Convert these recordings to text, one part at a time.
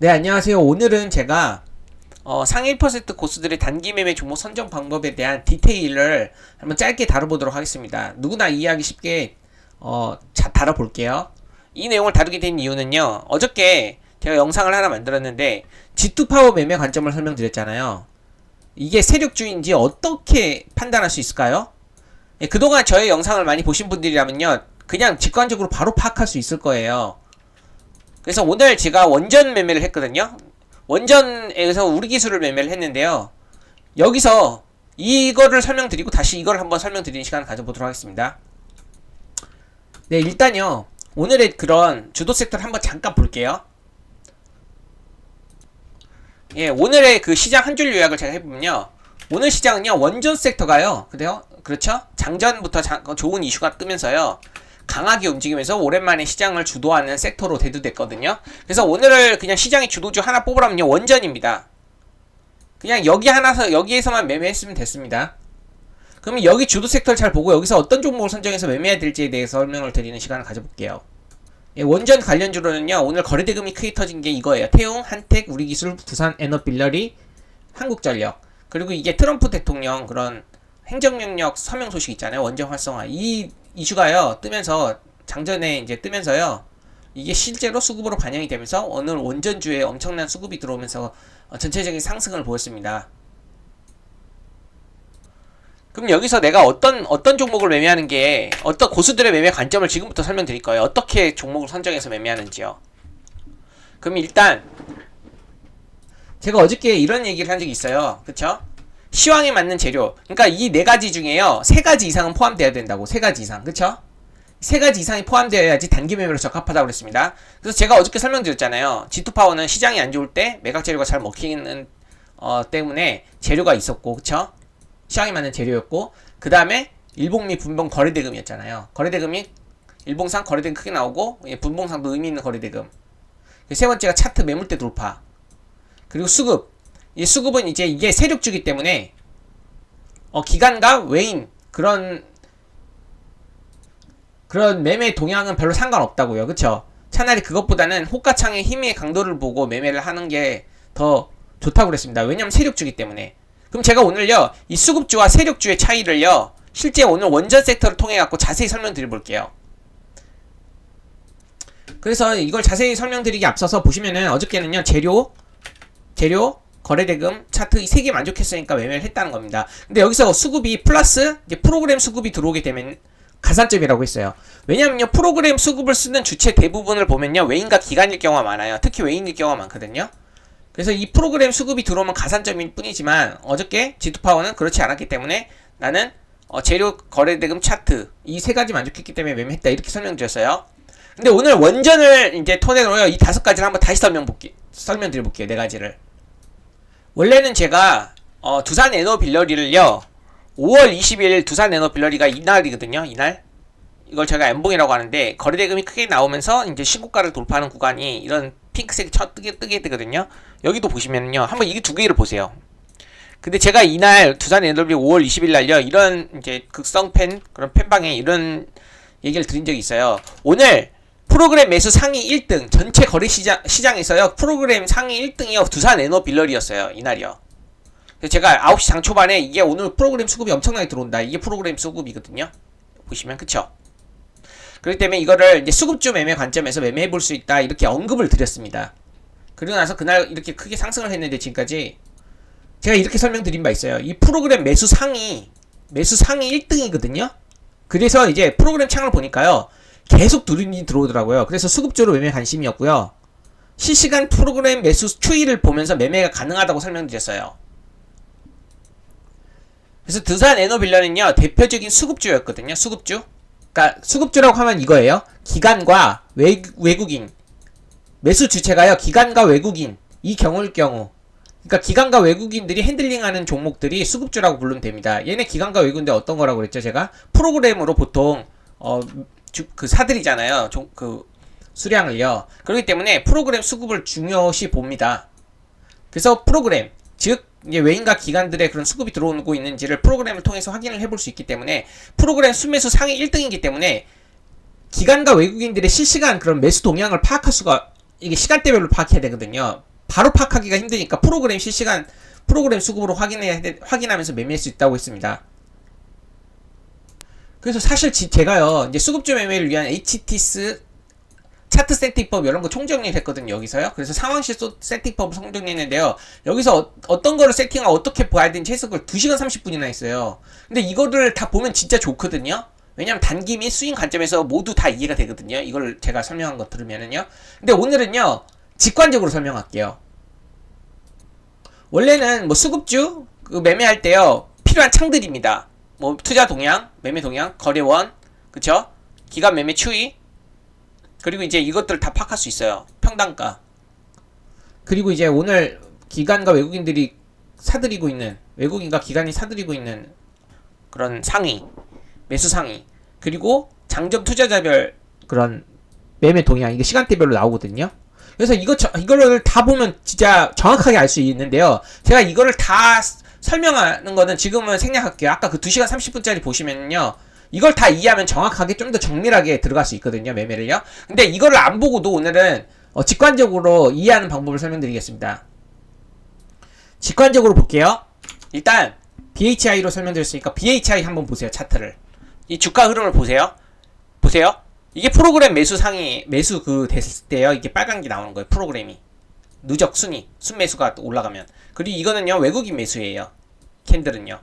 네, 안녕하세요. 오늘은 제가 상위 1% 고수들의 단기 매매 종목 선정 방법에 대한 디테일을 한번 짧게 다뤄보도록 하겠습니다. 누구나 이해하기 쉽게 다뤄볼게요. 이 내용을 다루게 된 이유는요. 어저께 제가 영상을 하나 만들었는데 G2 파워 매매 관점을 설명드렸잖아요. 이게 세력주인지 어떻게 판단할 수 있을까요? 예, 그동안 저의 영상을 많이 보신 분들이라면요. 그냥 직관적으로 바로 파악할 수 있을 거예요. 그래서 오늘 제가 원전 매매를 했거든요. 원전에서 우리 기술을 매매를 했는데요. 여기서 이거를 설명드리고 다시 이걸 한번 설명드리는 시간을 가져보도록 하겠습니다. 네, 일단요. 오늘의 그런 주도 섹터를 한번 잠깐 볼게요. 예, 오늘의 그 시장 한 줄 요약을 제가 해보면요. 오늘 시장은요, 원전 섹터가요. 그래요? 그렇죠? 장전부터 좋은 이슈가 뜨면서요. 강하게 움직이면서 오랜만에 시장을 주도하는 섹터로 대두됐거든요. 그래서 오늘을 그냥 시장의 주도주 하나 뽑으라면요. 원전입니다. 그냥 여기에서만 매매했으면 됐습니다. 그러면 여기 주도 섹터를 잘 보고 여기서 어떤 종목을 선정해서 매매해야 될지에 대해서 설명을 드리는 시간을 가져볼게요. 예, 원전 관련주로는요. 오늘 거래대금이 크게 터진 게 이거예요. 태용, 한택, 우리기술, 두산에너빌러리, 한국전력. 그리고 이게 트럼프 대통령 그런 행정명령 서명 소식 있잖아요. 원전 활성화. 이 이슈가요. 뜨면서 장전에 이제 뜨면서요. 이게 실제로 수급으로 반영이 되면서 오늘 원전주에 엄청난 수급이 들어오면서 전체적인 상승을 보였습니다. 그럼 여기서 내가 어떤 종목을 매매하는 게 어떤 고수들의 매매 관점을 지금부터 설명드릴 거예요. 어떻게 종목을 선정해서 매매하는지요. 그럼 일단 제가 어저께 이런 얘기를 한 적이 있어요. 그쵸? 시황에 맞는 재료. 그러니까 이 네 가지 중에요. 세 가지 이상은 포함되어야 된다고. 세 가지 이상. 그쵸? 세 가지 이상이 포함되어야지 단기 매매로 적합하다고 그랬습니다. 그래서 제가 어저께 설명드렸잖아요. G2파워는 시장이 안 좋을 때 매각 재료가 잘 먹히는 때문에 재료가 있었고, 그쵸? 시황에 맞는 재료였고, 그 다음에 일봉 및 분봉 거래대금이었잖아요. 거래대금이 일봉상 거래대금 크게 나오고, 분봉상도 의미 있는 거래대금. 세 번째가 차트 매물대 돌파. 그리고 수급. 이 수급은 이제 이게 세력주기 때문에 기관과 외인 그런 매매 동향은 별로 상관없다고요. 그쵸? 차라리 그것보다는 호가창의 힘의 강도를 보고 매매를 하는 게 더 좋다고 그랬습니다. 왜냐면 세력주기 때문에. 그럼 제가 오늘요 이 수급주와 세력주의 차이를요 실제 오늘 원전 섹터를 통해 갖고 자세히 설명드려 볼게요. 그래서 이걸 자세히 설명드리기 앞서서 보시면은 어저께는요 재료 거래대금 차트 이 세 개 만족했으니까 매매를 했다는 겁니다. 근데 여기서 수급이 플러스 이제 프로그램 수급이 들어오게 되면 가산점이라고 했어요. 왜냐면요 프로그램 수급을 쓰는 주체 대부분을 보면요 외인과 기관일 경우가 많아요. 특히 외인일 경우가 많거든요. 그래서 이 프로그램 수급이 들어오면 가산점일 뿐이지만 어저께 G2파워는 그렇지 않았기 때문에 나는 재료 거래대금 차트 이 세 가지 만족했기 때문에 매매했다 이렇게 설명드렸어요. 근데 오늘 원전을 이제 토대로요 이 다섯 가지를 한번 다시 설명드려볼게요. 네 가지를. 원래는 제가 두산 에너빌러리를요 5월 20일 두산 에너빌러리가 이날이거든요. 이날 이걸 제가 엠봉이라고 하는데 거래대금이 크게 나오면서 이제 신고가를 돌파하는 구간이 이런 핑크색이 뜨게 되거든요. 여기도 보시면요 한번 이게 두 개를 보세요. 근데 제가 이날 두산 에너빌러리 5월 20일 날요 이런 이제 극성팬 그런 팬방에 이런 얘기를 드린 적이 있어요. 오늘 프로그램 매수 상위 1등 전체 거래 시장에서요 프로그램 상위 1등이요 두산 에너빌러리였어요. 이날이요. 그래서 제가 9시 장 초반에 이게 오늘 프로그램 수급이 엄청나게 들어온다. 이게 프로그램 수급이거든요. 보시면 그쵸? 그렇기 때문에 이거를 이제 수급주 매매 관점에서 매매해 볼 수 있다. 이렇게 언급을 드렸습니다. 그리고 나서 그날 이렇게 크게 상승을 했는데 지금까지 제가 이렇게 설명드린 바 있어요. 이 프로그램 매수 상위 1등이거든요. 그래서 이제 프로그램 창을 보니까요. 계속 두린이 들어오더라고요. 그래서 수급주로 매매 관심이었고요. 실시간 프로그램 매수 추이를 보면서 매매가 가능하다고 설명드렸어요. 그래서 두산 에너빌러는요 대표적인 수급주였거든요. 수급주. 그러니까 수급주라고 하면 이거예요. 기관과 외국인 매수 주체가요 기관과 외국인 이 경우일 경우. 그러니까 기관과 외국인들이 핸들링하는 종목들이 수급주라고 부르면 됩니다. 얘네 기관과 외국인들 어떤 거라고 그랬죠? 제가 프로그램으로 보통 그 사들이잖아요. 그 수량을요. 그렇기 때문에 프로그램 수급을 중요시 봅니다. 그래서 프로그램 즉 이제 외인과 기관들의 그런 수급이 들어오고 있는지를 프로그램을 통해서 확인을 해볼 수 있기 때문에 프로그램 순매수 상위 1등이기 때문에 기관과 외국인들의 실시간 그런 매수 동향을 파악할 수가 이게 시간대별로 파악해야 되거든요. 바로 파악하기가 힘드니까 프로그램 실시간 프로그램 수급으로 확인하면서 매매할 수 있다고 했습니다. 그래서 사실 제가요 이제 수급주 매매를 위한 HTS 차트 세팅법 이런 거 총정리를 했거든요 여기서요. 그래서 상황실 세팅법을 총정리했는데요. 여기서 어떤 거를 세팅하고 어떻게 봐야 되는지 해석을 2시간 30분이나 했어요. 근데 이거를 다 보면 진짜 좋거든요. 왜냐면 단기 및 스윙 관점에서 모두 다 이해가 되거든요. 이걸 제가 설명한 거 들으면은요. 근데 오늘은요 직관적으로 설명할게요. 원래는 뭐 수급주 매매할 때요 필요한 창들입니다. 뭐 투자 동향, 매매 동향, 거래원, 그쵸? 기간 매매 추이, 그리고 이제 이것들 다 파악할 수 있어요. 평단가. 그리고 이제 오늘 기관과 외국인들이 사들이고 있는, 외국인과 기관이 사들이고 있는 그런 상위, 매수 상위, 그리고 장점 투자자별 그런 매매 동향, 이게 시간대별로 나오거든요. 그래서 이거를 다 보면 진짜 정확하게 알 수 있는데요. 제가 이거를 다 설명하는 거는 지금은 생략할게요. 아까 그 2시간 30분짜리 보시면요. 이걸 다 이해하면 정확하게 좀 더 정밀하게 들어갈 수 있거든요. 매매를요. 근데 이거를 안 보고도 오늘은 직관적으로 이해하는 방법을 설명드리겠습니다. 직관적으로 볼게요. 일단 BHI로 설명드렸으니까 BHI 한번 보세요. 차트를. 이 주가 흐름을 보세요. 보세요. 이게 프로그램 매수 상위 매수 됐을 때요. 이게 빨간 게 나오는 거예요. 프로그램이. 누적 순위, 순매수가 올라가면. 그리고 이거는요. 외국인 매수예요. 캔들은요.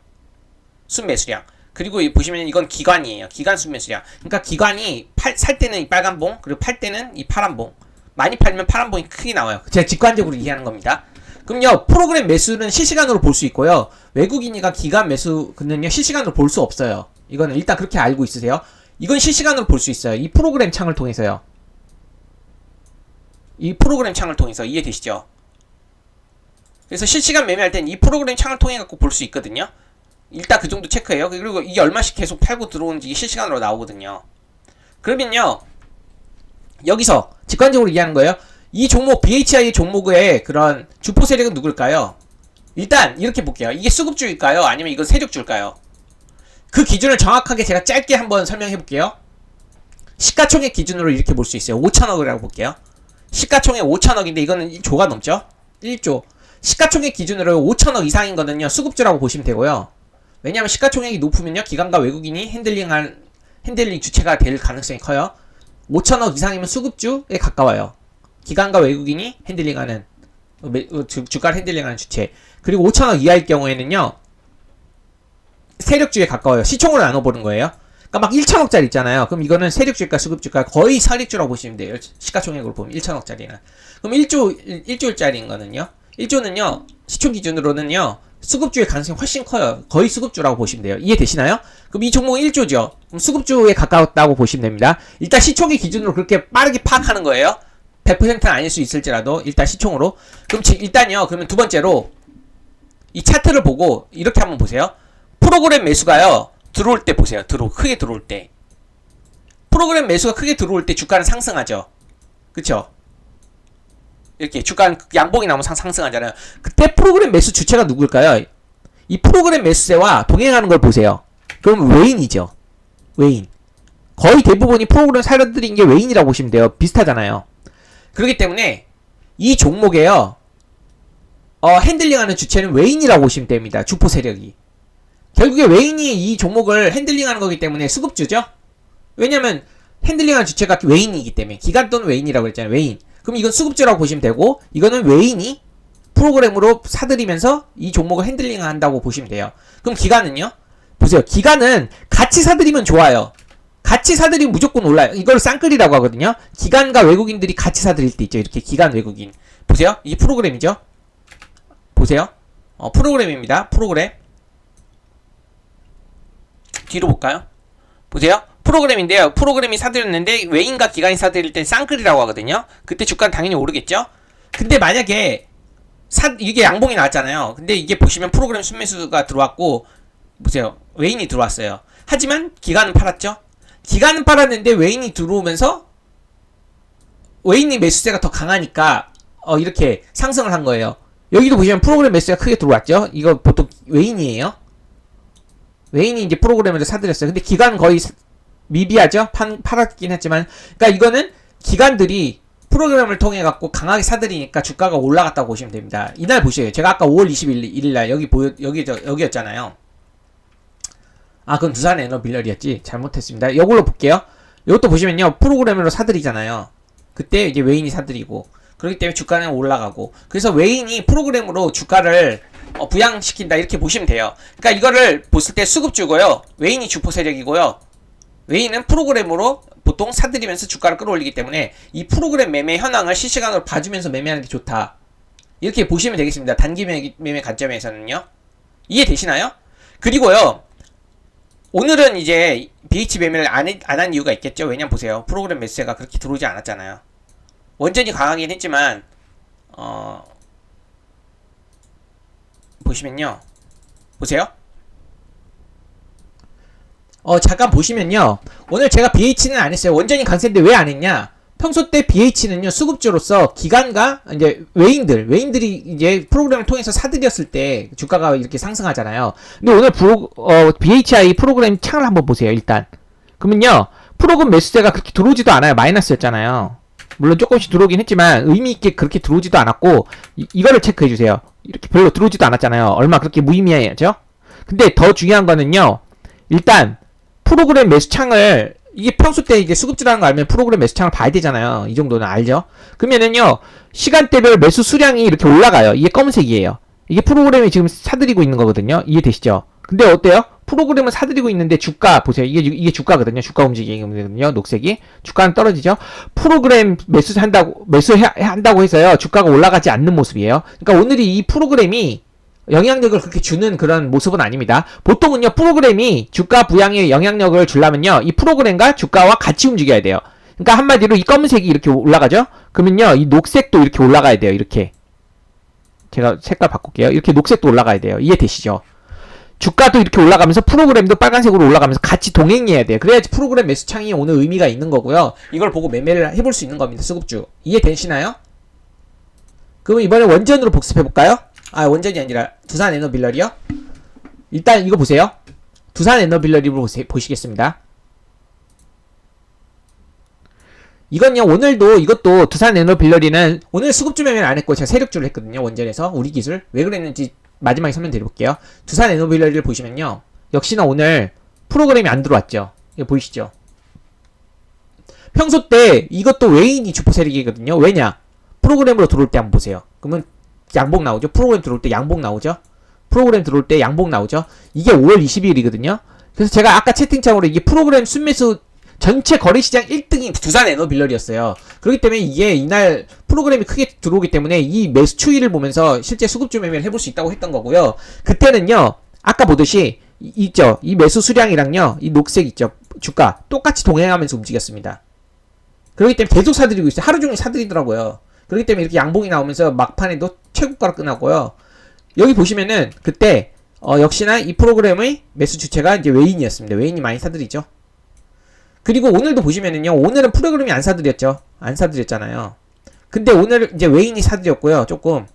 순매수량. 그리고 보시면 이건 기관이에요. 기관 순매수량. 그러니까 기관이 살 때는 이 빨간 봉, 그리고 팔 때는 이 파란 봉. 많이 팔면 파란 봉이 크게 나와요. 제가 직관적으로 이해하는 겁니다. 그럼요. 프로그램 매수는 실시간으로 볼 수 있고요. 외국인이가 기관 매수는요. 실시간으로 볼 수 없어요. 이거는 일단 그렇게 알고 있으세요. 이건 실시간으로 볼 수 있어요. 이 프로그램 창을 통해서요. 이 프로그램 창을 통해서 이해되시죠? 그래서 실시간 매매할 땐 이 프로그램 창을 통해 갖고 볼 수 있거든요. 일단 그 정도 체크해요. 그리고 이게 얼마씩 계속 팔고 들어오는지 실시간으로 나오거든요. 그러면요. 여기서 직관적으로 이해하는 거예요. 이 종목 BHI 종목의 그런 주포 세력은 누굴까요? 일단 이렇게 볼게요. 이게 수급주일까요? 아니면 이건 세력주일까요? 그 기준을 정확하게 제가 짧게 한번 설명해 볼게요. 시가총액 기준으로 이렇게 볼 수 있어요. 5천억이라고 볼게요. 시가총액 5천억인데 이거는 1조가 넘죠? 1조. 시가총액 기준으로 5천억 이상인 거는요. 수급주라고 보시면 되고요. 왜냐하면 시가총액이 높으면요. 기관과 외국인이 핸들링 주체가 될 가능성이 커요. 5천억 이상이면 수급주에 가까워요. 기관과 외국인이 핸들링하는 주가를 핸들링하는 주체. 그리고 5천억 이하일 경우에는요. 세력주에 가까워요. 시총으로 나눠보는 거예요. 그러니까 막 1천억짜리 있잖아요. 그럼 이거는 세력주일까 수급주일까 거의 세력주라고 보시면 돼요. 시가총액으로 보면 1천억짜리는. 그럼 1조짜리인 거는요. 1조는요. 시총 기준으로는요. 수급주의 가능성이 훨씬 커요. 거의 수급주라고 보시면 돼요. 이해되시나요? 그럼 이 종목은 1조죠. 그럼 수급주에 가까웠다고 보시면 됩니다. 일단 시총의 기준으로 그렇게 빠르게 파악하는 거예요. 100%는 아닐 수 있을지라도 일단 시총으로. 그럼 일단요. 그러면 두 번째로 이 차트를 보고 이렇게 한번 보세요. 프로그램 매수가요. 들어올 때 보세요. 크게 들어올 때. 프로그램 매수가 크게 들어올 때 주가는 상승하죠. 그쵸? 이렇게 주가는 양봉이 나오면 상승하잖아요. 그때 프로그램 매수 주체가 누굴까요? 이 프로그램 매수세와 동행하는 걸 보세요. 그럼 외인이죠. 외인. 거의 대부분이 프로그램 사려들인 게 외인이라고 보시면 돼요. 비슷하잖아요. 그렇기 때문에 이 종목에요. 핸들링하는 주체는 외인이라고 보시면 됩니다. 주포 세력이. 결국에 외인이 이 종목을 핸들링하는 거기 때문에 수급주죠. 왜냐면 핸들링하는 주체가 외인이기 때문에. 기관 또는 외인이라고 했잖아요. 외인. 그럼 이건 수급주라고 보시면 되고 이거는 외인이 프로그램으로 사들이면서 이 종목을 핸들링 한다고 보시면 돼요. 그럼 기관은요? 보세요. 기관은 같이 사들이면 좋아요. 같이 사들이면 무조건 올라요. 이걸 쌍끌이라고 하거든요. 기관과 외국인들이 같이 사들일 때 있죠. 이렇게 기관 외국인. 보세요. 이게 프로그램이죠. 보세요. 프로그램입니다. 프로그램. 뒤로 볼까요? 보세요. 프로그램인데요. 프로그램이 사들였는데 외인과 기관이 사들일 땐 쌍끌이라고 하거든요. 그때 주가는 당연히 오르겠죠. 근데 만약에 이게 양봉이 나왔잖아요. 근데 이게 보시면 프로그램 순매수가 들어왔고 보세요. 외인이 들어왔어요. 하지만 기관은 팔았죠. 기관은 팔았는데 외인이 들어오면서 외인이 매수세가 더 강하니까 이렇게 상승을 한 거예요. 여기도 보시면 프로그램 매수가 크게 들어왔죠. 이거 보통 외인이에요. 외인이 이제 프로그램을 사들였어요. 근데 기관은 거의 미비하죠? 팔았긴 했지만. 그러니까 이거는 기관들이 프로그램을 통해 갖고 강하게 사들이니까 주가가 올라갔다고 보시면 됩니다. 이날 보세요. 제가 아까 5월 21일 날 여기였잖아요. 아, 그건 두산 에너빌런이었지. 잘못했습니다. 이걸로 볼게요. 이것도 보시면요, 프로그램으로 사들이잖아요. 그때 이제 외인이 사들이고, 그렇기 때문에 주가는 올라가고, 그래서 외인이 프로그램으로 주가를 부양시킨다, 이렇게 보시면 돼요. 그러니까 이거를 봤을 때 수급주고요, 외인이 주포 세력이고요, 외인은 프로그램으로 보통 사들이면서 주가를 끌어올리기 때문에 이 프로그램 매매 현황을 실시간으로 봐주면서 매매하는 게 좋다, 이렇게 보시면 되겠습니다. 단기 매매 관점에서는요. 이해되시나요? 그리고요, 오늘은 이제 BH 매매를 안 한 이유가 있겠죠. 왜냐면 보세요, 프로그램 매수세가 그렇게 들어오지 않았잖아요. 원전이 강하긴 했지만 보시면요, 보세요. 잠깐 보시면요, 오늘 제가 BH는 안 했어요. 원전이 강세인데 왜 안 했냐? 평소 때 BH는요, 수급주로서 기관과 이제 외인들이 이제 프로그램을 통해서 사들였을 때 주가가 이렇게 상승하잖아요. 근데 오늘 BHI 프로그램 창을 한번 보세요, 일단. 그러면요, 프로그램 매수세가 그렇게 들어오지도 않아요. 마이너스였잖아요. 물론 조금씩 들어오긴 했지만 의미있게 그렇게 들어오지도 않았고, 이거를 체크해주세요. 이렇게 별로 들어오지도 않았잖아요. 얼마 그렇게 무의미하죠? 근데 더 중요한 거는요, 일단 프로그램 매수 창을, 이게 평소 때 이게 수급주라는 거 알면 프로그램 매수 창을 봐야 되잖아요. 이 정도는 알죠? 그러면은요, 시간대별 매수 수량이 이렇게 올라가요. 이게 검은색이에요. 이게 프로그램이 지금 사들이고 있는 거거든요. 이해되시죠? 근데 어때요? 프로그램은 사들이고 있는데 주가 보세요. 이게 주가거든요. 주가 움직임이거든요. 녹색이. 주가는 떨어지죠. 프로그램 매수한다고 해서요, 주가가 올라가지 않는 모습이에요. 그러니까 오늘이 이 프로그램이 영향력을 그렇게 주는 그런 모습은 아닙니다. 보통은요, 프로그램이 주가 부양에 영향력을 주려면요, 이 프로그램과 주가와 같이 움직여야 돼요. 그러니까 한마디로 이 검은색이 이렇게 올라가죠? 그러면요, 이 녹색도 이렇게 올라가야 돼요. 이렇게. 제가 색깔 바꿀게요. 이렇게 녹색도 올라가야 돼요. 이해되시죠? 주가도 이렇게 올라가면서 프로그램도 빨간색으로 올라가면서 같이 동행해야 돼요. 그래야지 프로그램 매수창이 오늘 의미가 있는 거고요. 이걸 보고 매매를 해볼 수 있는 겁니다. 수급주. 이해되시나요? 그럼 이번에 원전으로 복습해볼까요? 아, 원전이 아니라 두산 에너빌런이요? 일단 이거 보세요. 두산 에너빌런으로 보시겠습니다. 이건요, 오늘도 이것도 두산 에너빌런이는 오늘 수급주 매매는 안 했고 제가 세력주를 했거든요. 원전에서 우리 기술. 왜 그랬는지 마지막에 설명드려볼게요. 두산 에너빌런을 보시면요, 역시나 오늘 프로그램이 안 들어왔죠. 이거 보이시죠? 평소 때 이것도 외인이 주포 세력이거든요. 왜냐? 프로그램으로 들어올 때 한번 보세요. 그러면 양봉 나오죠. 프로그램 들어올 때 양봉 나오죠. 프로그램 들어올 때 양봉 나오죠. 이게 5월 22일이거든요. 그래서 제가 아까 채팅창으로 이게 프로그램 순매수 전체 거래시장 1등이 두산 에너빌런이었어요. 그렇기 때문에 이게 이날 프로그램이 크게 들어오기 때문에 이 매수 추이를 보면서 실제 수급주 매매를 해볼 수 있다고 했던 거고요. 그때는요, 아까 보듯이 있죠. 이 매수 수량이랑요, 이 녹색 있죠. 주가 똑같이 동행하면서 움직였습니다. 그렇기 때문에 계속 사들이고 있어요. 하루 종일 사들이더라고요. 그렇기 때문에 이렇게 양봉이 나오면서 막판에도 최고가로 끝나고요. 여기 보시면은 그때 역시나 이 프로그램의 매수 주체가 이제 외인이었습니다. 외인이 많이 사들이죠. 그리고 오늘도 보시면은요, 오늘은 프로그램이 안 사들였죠. 안 사들였잖아요. 근데 오늘 이제 외인이 사들였고요. 조금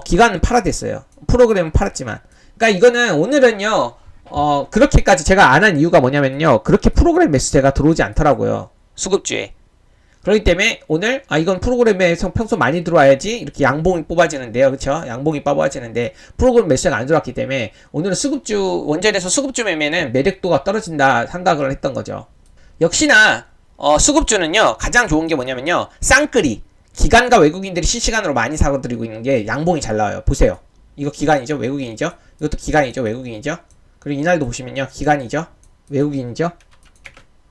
기간은 팔아댔어요. 프로그램은 팔았지만. 그러니까 이거는 오늘은요, 그렇게까지 제가 안 한 이유가 뭐냐면요, 그렇게 프로그램 매수세가 들어오지 않더라고요. 수급주에. 그렇기 때문에 오늘 이건 프로그램에서 평소 많이 들어와야지 이렇게 양봉이 뽑아지는데요. 그쵸? 양봉이 뽑아지는데 프로그램 매수가 안 들어왔기 때문에 오늘은 수급주, 원전에서 수급주 매매는 매력도가 떨어진다 생각을 했던 거죠. 역시나 수급주는요, 가장 좋은 게 뭐냐면요, 쌍끌이 기관과 외국인들이 실시간으로 많이 사들이고 있는 게 양봉이 잘 나와요. 보세요. 이거 기관이죠, 외국인이죠. 이것도 기관이죠, 외국인이죠. 그리고 이날도 보시면요, 기관이죠, 외국인이죠.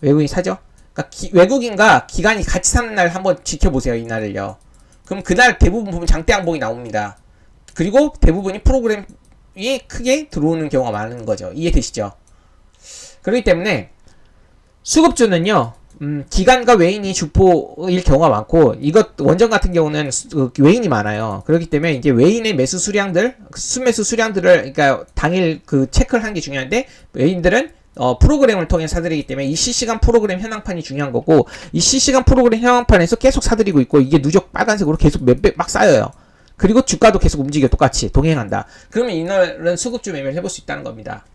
외국인 사죠. 그러니까 외국인과 기관이 같이 사는 날 한번 지켜보세요. 이날을요. 그럼 그날 대부분 보면 장대 양봉이 나옵니다. 그리고 대부분이 프로그램이 크게 들어오는 경우가 많은 거죠. 이해되시죠? 그렇기 때문에 수급주는요, 기관과 외인이 주포일 경우가 많고, 이것 원전 같은 경우는 외인이 많아요. 그렇기 때문에 이제 외인의 매수 수량들, 순매수 수량들을, 그러니까 당일 그 체크를 하는 게 중요한데, 외인들은 프로그램을 통해 사들이기 때문에 이 실시간 프로그램 현황판이 중요한 거고, 이 실시간 프로그램 현황판에서 계속 사들이고 있고, 이게 누적 빨간색으로 계속 몇백 막 쌓여요. 그리고 주가도 계속 움직여, 똑같이 동행한다. 그러면 이날은 수급주 매매를 해볼 수 있다는 겁니다.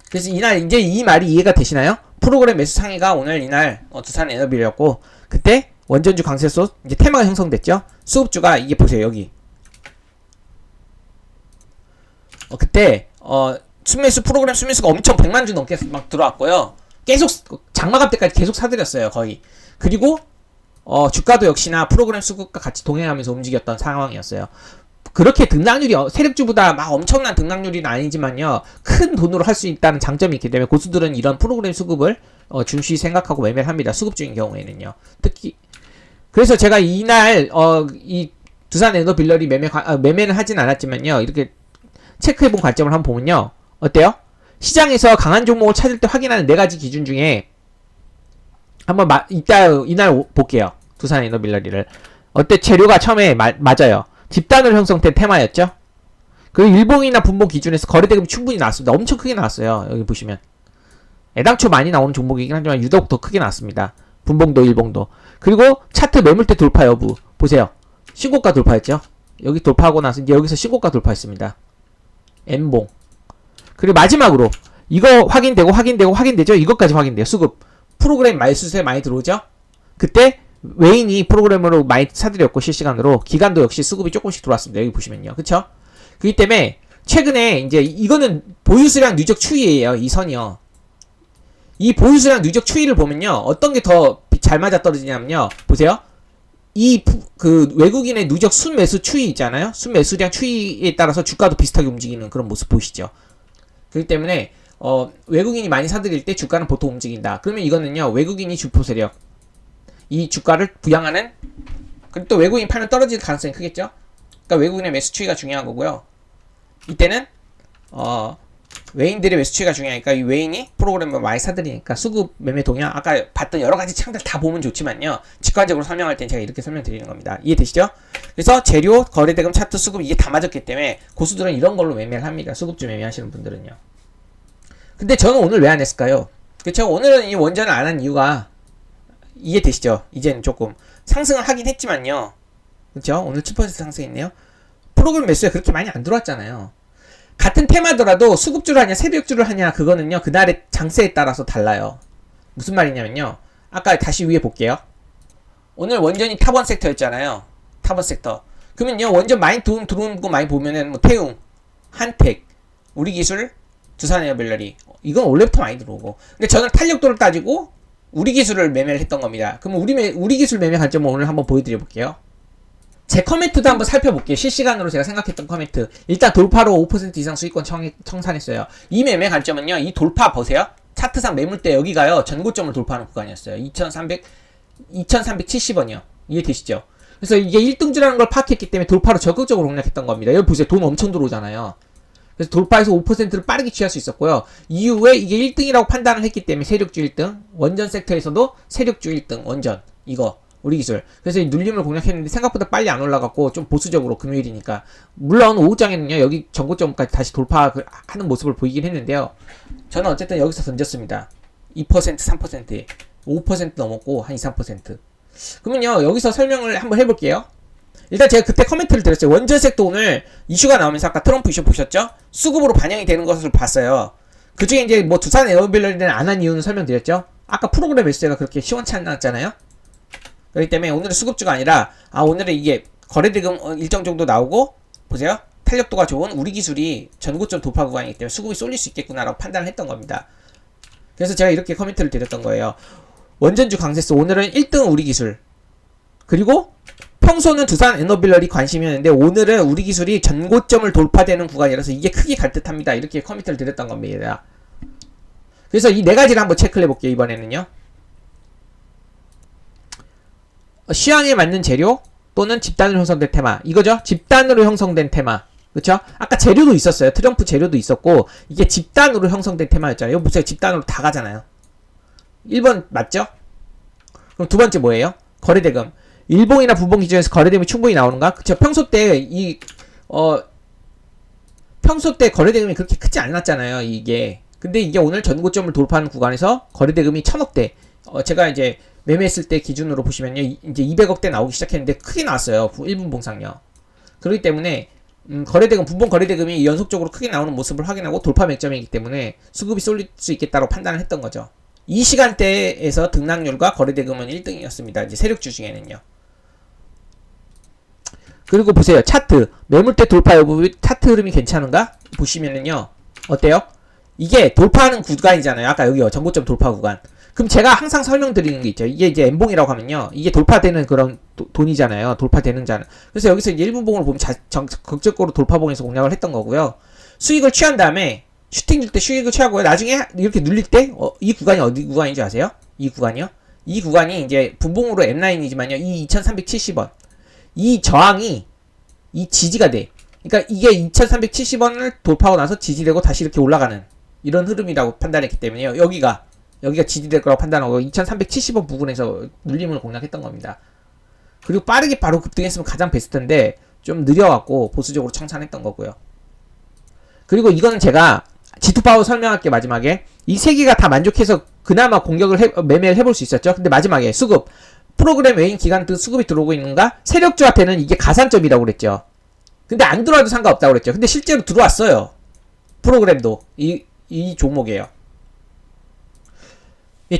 그래서 이날 이제 이 말이 이해가 되시나요? 프로그램 매수 상위가 오늘 이날 두산 에너빌이었고, 그때 원전주 강세소 이제 테마가 형성됐죠. 수급주가 이게 보세요 여기. 그때 순매수 프로그램 순매수가 엄청 100만 주 넘게 막 들어왔고요. 계속 장마감 때까지 계속 사들였어요 거의. 그리고 주가도 역시나 프로그램 수급과 같이 동행하면서 움직였던 상황이었어요. 그렇게 등락률이 세력주보다 막 엄청난 등락률은 아니지만요, 큰 돈으로 할 수 있다는 장점이 있기 때문에 고수들은 이런 프로그램 수급을 중시 생각하고 매매를 합니다. 수급주인 경우에는요. 특히 그래서 제가 이날 이 두산 에너빌러리 매매는 하진 않았지만요, 이렇게 체크해본 관점을 한번 보면요, 어때요? 시장에서 강한 종목을 찾을 때 확인하는 4가지 기준 중에 한번 이날 볼게요. 두산 에너빌러리를. 어때? 재료가 처음에 맞아요. 집단으로 형성된 테마였죠. 그리고 일봉이나 분봉 기준에서 거래대금이 충분히 나왔습니다. 엄청 크게 나왔어요. 여기 보시면 애당초 많이 나오는 종목이긴 하지만 유독 더 크게 나왔습니다. 분봉도 일봉도. 그리고 차트 매물대 돌파 여부 보세요. 신고가 돌파했죠. 여기 돌파하고 나서 이제 여기서 신고가 돌파했습니다. N봉. 그리고 마지막으로 이거 확인되죠. 이것까지 확인돼요. 수급 프로그램 말수세 많이 들어오죠. 그때 외인이 프로그램으로 많이 사들였고 실시간으로 기간도 역시 수급이 조금씩 들어왔습니다. 여기 보시면요. 그쵸? 그렇기 때문에 최근에 이제 이거는 보유수량 누적 추이예요. 이 선이요. 이 보유수량 누적 추이를 보면요, 어떤 게 더 잘 맞아 떨어지냐면요, 보세요. 그 외국인의 누적 순매수 추이 있잖아요. 순매수량 추이에 따라서 주가도 비슷하게 움직이는 그런 모습 보이시죠? 그렇기 때문에 외국인이 많이 사들일 때 주가는 보통 움직인다. 그러면 이거는요, 외국인이 주포 세력, 이 주가를 부양하는, 그리고 또 외국인 팔면 떨어질 가능성이 크겠죠? 그러니까 외국인의 매수 추이가 중요한 거고요. 이때는 외인들의 매수 추이가 중요하니까 이 외인이 프로그램을 많이 사들이니까 수급 매매 동향, 아까 봤던 여러 가지 창들 다 보면 좋지만요, 직관적으로 설명할 땐 제가 이렇게 설명드리는 겁니다. 이해되시죠? 그래서 재료, 거래대금, 차트, 수급 이게 다 맞았기 때문에 고수들은 이런 걸로 매매를 합니다. 수급주 매매하시는 분들은요. 근데 저는 오늘 왜 안 했을까요? 그쵸? 오늘은 이 원전을 안 한 이유가 이해되시죠? 이제는 조금 상승을 하긴 했지만요, 그쵸? 오늘 7% 상승했네요. 프로그램 매수에 그렇게 많이 안 들어왔잖아요. 같은 테마더라도 수급주를 하냐 세력주를 하냐, 그거는요 그날의 장세에 따라서 달라요. 무슨 말이냐면요, 아까 다시 위에 볼게요. 오늘 원전이 탑1 섹터였잖아요. 탑1 섹터. 그러면요, 원전 많이 들어온 거 많이 보면은 뭐 태웅, 한택, 우리기술, 두산에너빌러리, 이건 원래부터 많이 들어오고. 근데 저는 탄력도를 따지고 우리기술을 매매를 했던 겁니다. 그럼 우리기술 매매 관점을 오늘 한번 보여드려 볼게요. 제 커멘트도 한번 살펴볼게요. 실시간으로 제가 생각했던 커멘트. 일단 돌파로 5% 이상 수익권 청산했어요. 이 매매 관점은요, 이 돌파 보세요. 차트상 매물대 여기가요, 전고점을 돌파하는 구간이었어요. 2370원이요. 이해되시죠? 그래서 이게 1등주라는 걸 파악했기 때문에 돌파로 적극적으로 공략했던 겁니다. 여기 보세요. 돈 엄청 들어오잖아요. 그래서 돌파해서 5%를 빠르게 취할 수 있었고요. 이후에 이게 1등이라고 판단을 했기 때문에 세력주 1등, 원전 섹터에서도 세력주 1등, 원전, 이거 우리기술. 그래서 이 눌림을 공략했는데 생각보다 빨리 안 올라갔고 좀 보수적으로 금요일이니까, 물론 오후장에는요 여기 전고점까지 다시 돌파하는 모습을 보이긴 했는데요, 저는 어쨌든 여기서 던졌습니다. 2% 3% 5% 넘었고 한 2, 3%. 그러면요 여기서 설명을 한번 해볼게요. 일단 제가 그때 커멘트를 드렸어요. 원전색도 오늘 이슈가 나오면서 아까 트럼프 이슈 보셨죠? 수급으로 반영이 되는 것을 봤어요. 그 중에 이제 뭐 두산 에너빌러리는 안 한 이유는 설명드렸죠. 아까 프로그램 매수가 그렇게 시원치 않았잖아요. 그렇기 때문에 오늘은 수급주가 아니라, 오늘은 이게 거래대금 일정 정도 나오고, 보세요, 탄력도가 좋은 우리기술이 전고점 돌파 구간이기 때문에 수급이 쏠릴 수 있겠구나라고 판단을 했던 겁니다. 그래서 제가 이렇게 커멘트를 드렸던 거예요. 원전주 강세스 오늘은 1등 우리기술, 그리고 평소는 두산 에너빌러리 관심이었는데 오늘은 우리기술이 전고점을 돌파되는 구간이라서 이게 크게 갈 듯합니다. 이렇게 커멘트를 드렸던 겁니다. 그래서 이 4가지를 한번 체크를 해볼게요. 이번에는요, 시황에 맞는 재료 또는 집단으로 형성된 테마, 이거죠. 집단으로 형성된 테마, 그쵸? 아까 재료도 있었어요. 트럼프 재료도 있었고, 이게 집단으로 형성된 테마였잖아요. 이거 보세요. 집단으로 다 가잖아요. 1번 맞죠? 그럼 두 번째 뭐예요? 거래대금. 일봉이나 분봉 기준에서 거래대금이 충분히 나오는가? 그쵸? 평소 때 거래대금이 그렇게 크지 않았잖아요. 이게. 근데 이게 오늘 전고점을 돌파하는 구간에서 거래대금이 1000억대, 제가 이제 매매했을 때 기준으로 보시면요, 이제 200억대 나오기 시작했는데 크게 나왔어요. 1분 봉상요. 그렇기 때문에 거래대금, 분봉 거래대금이 연속적으로 크게 나오는 모습을 확인하고 돌파 맥점이기 때문에 수급이 쏠릴 수 있겠다고 판단을 했던 거죠. 이 시간대에서 등락률과 거래대금은 1등이었습니다. 이제 세력주 중에는요. 그리고 보세요. 차트. 매물대 돌파 여부 차트 흐름이 괜찮은가? 보시면은요. 어때요? 이게 돌파하는 구간이잖아요. 아까 여기요. 전고점 돌파 구간. 그럼 제가 항상 설명드리는 게 있죠. 이게 이제 N봉이라고 하면요. 이게 돌파되는 그런 돈이잖아요. 돌파되는 자는. 그래서 여기서 이제 1분봉을 보면 극적으로 돌파봉에서 공략을 했던 거고요. 수익을 취한 다음에 슈팅 줄 때 수익을 취하고요. 나중에 이렇게 눌릴 때 이 구간이 어디 구간인지 아세요? 이 구간이요? 이 구간이 이제 분봉으로 N라인이지만요. 이 2370원. 이 저항이 이 지지가 돼. 그러니까 이게 2370원을 돌파하고 나서 지지되고 다시 이렇게 올라가는 이런 흐름이라고 판단했기 때문에요. 여기가 지지될 거라고 판단하고 2370원 부근에서 눌림을 공략했던 겁니다. 그리고 빠르게 바로 급등했으면 가장 베스트인데 좀 느려갖고 보수적으로 청산했던 거고요. 그리고 이거는 제가 G2파워 설명할게. 마지막에 이 세 개가 다 만족해서 그나마 매매를 해볼 수 있었죠. 근데 마지막에 수급 프로그램 외인 기간 수급이 들어오고 있는가? 세력주한테는 이게 가산점이라고 그랬죠. 근데 안 들어와도 상관없다고 그랬죠. 근데 실제로 들어왔어요. 프로그램도 이 종목이에요.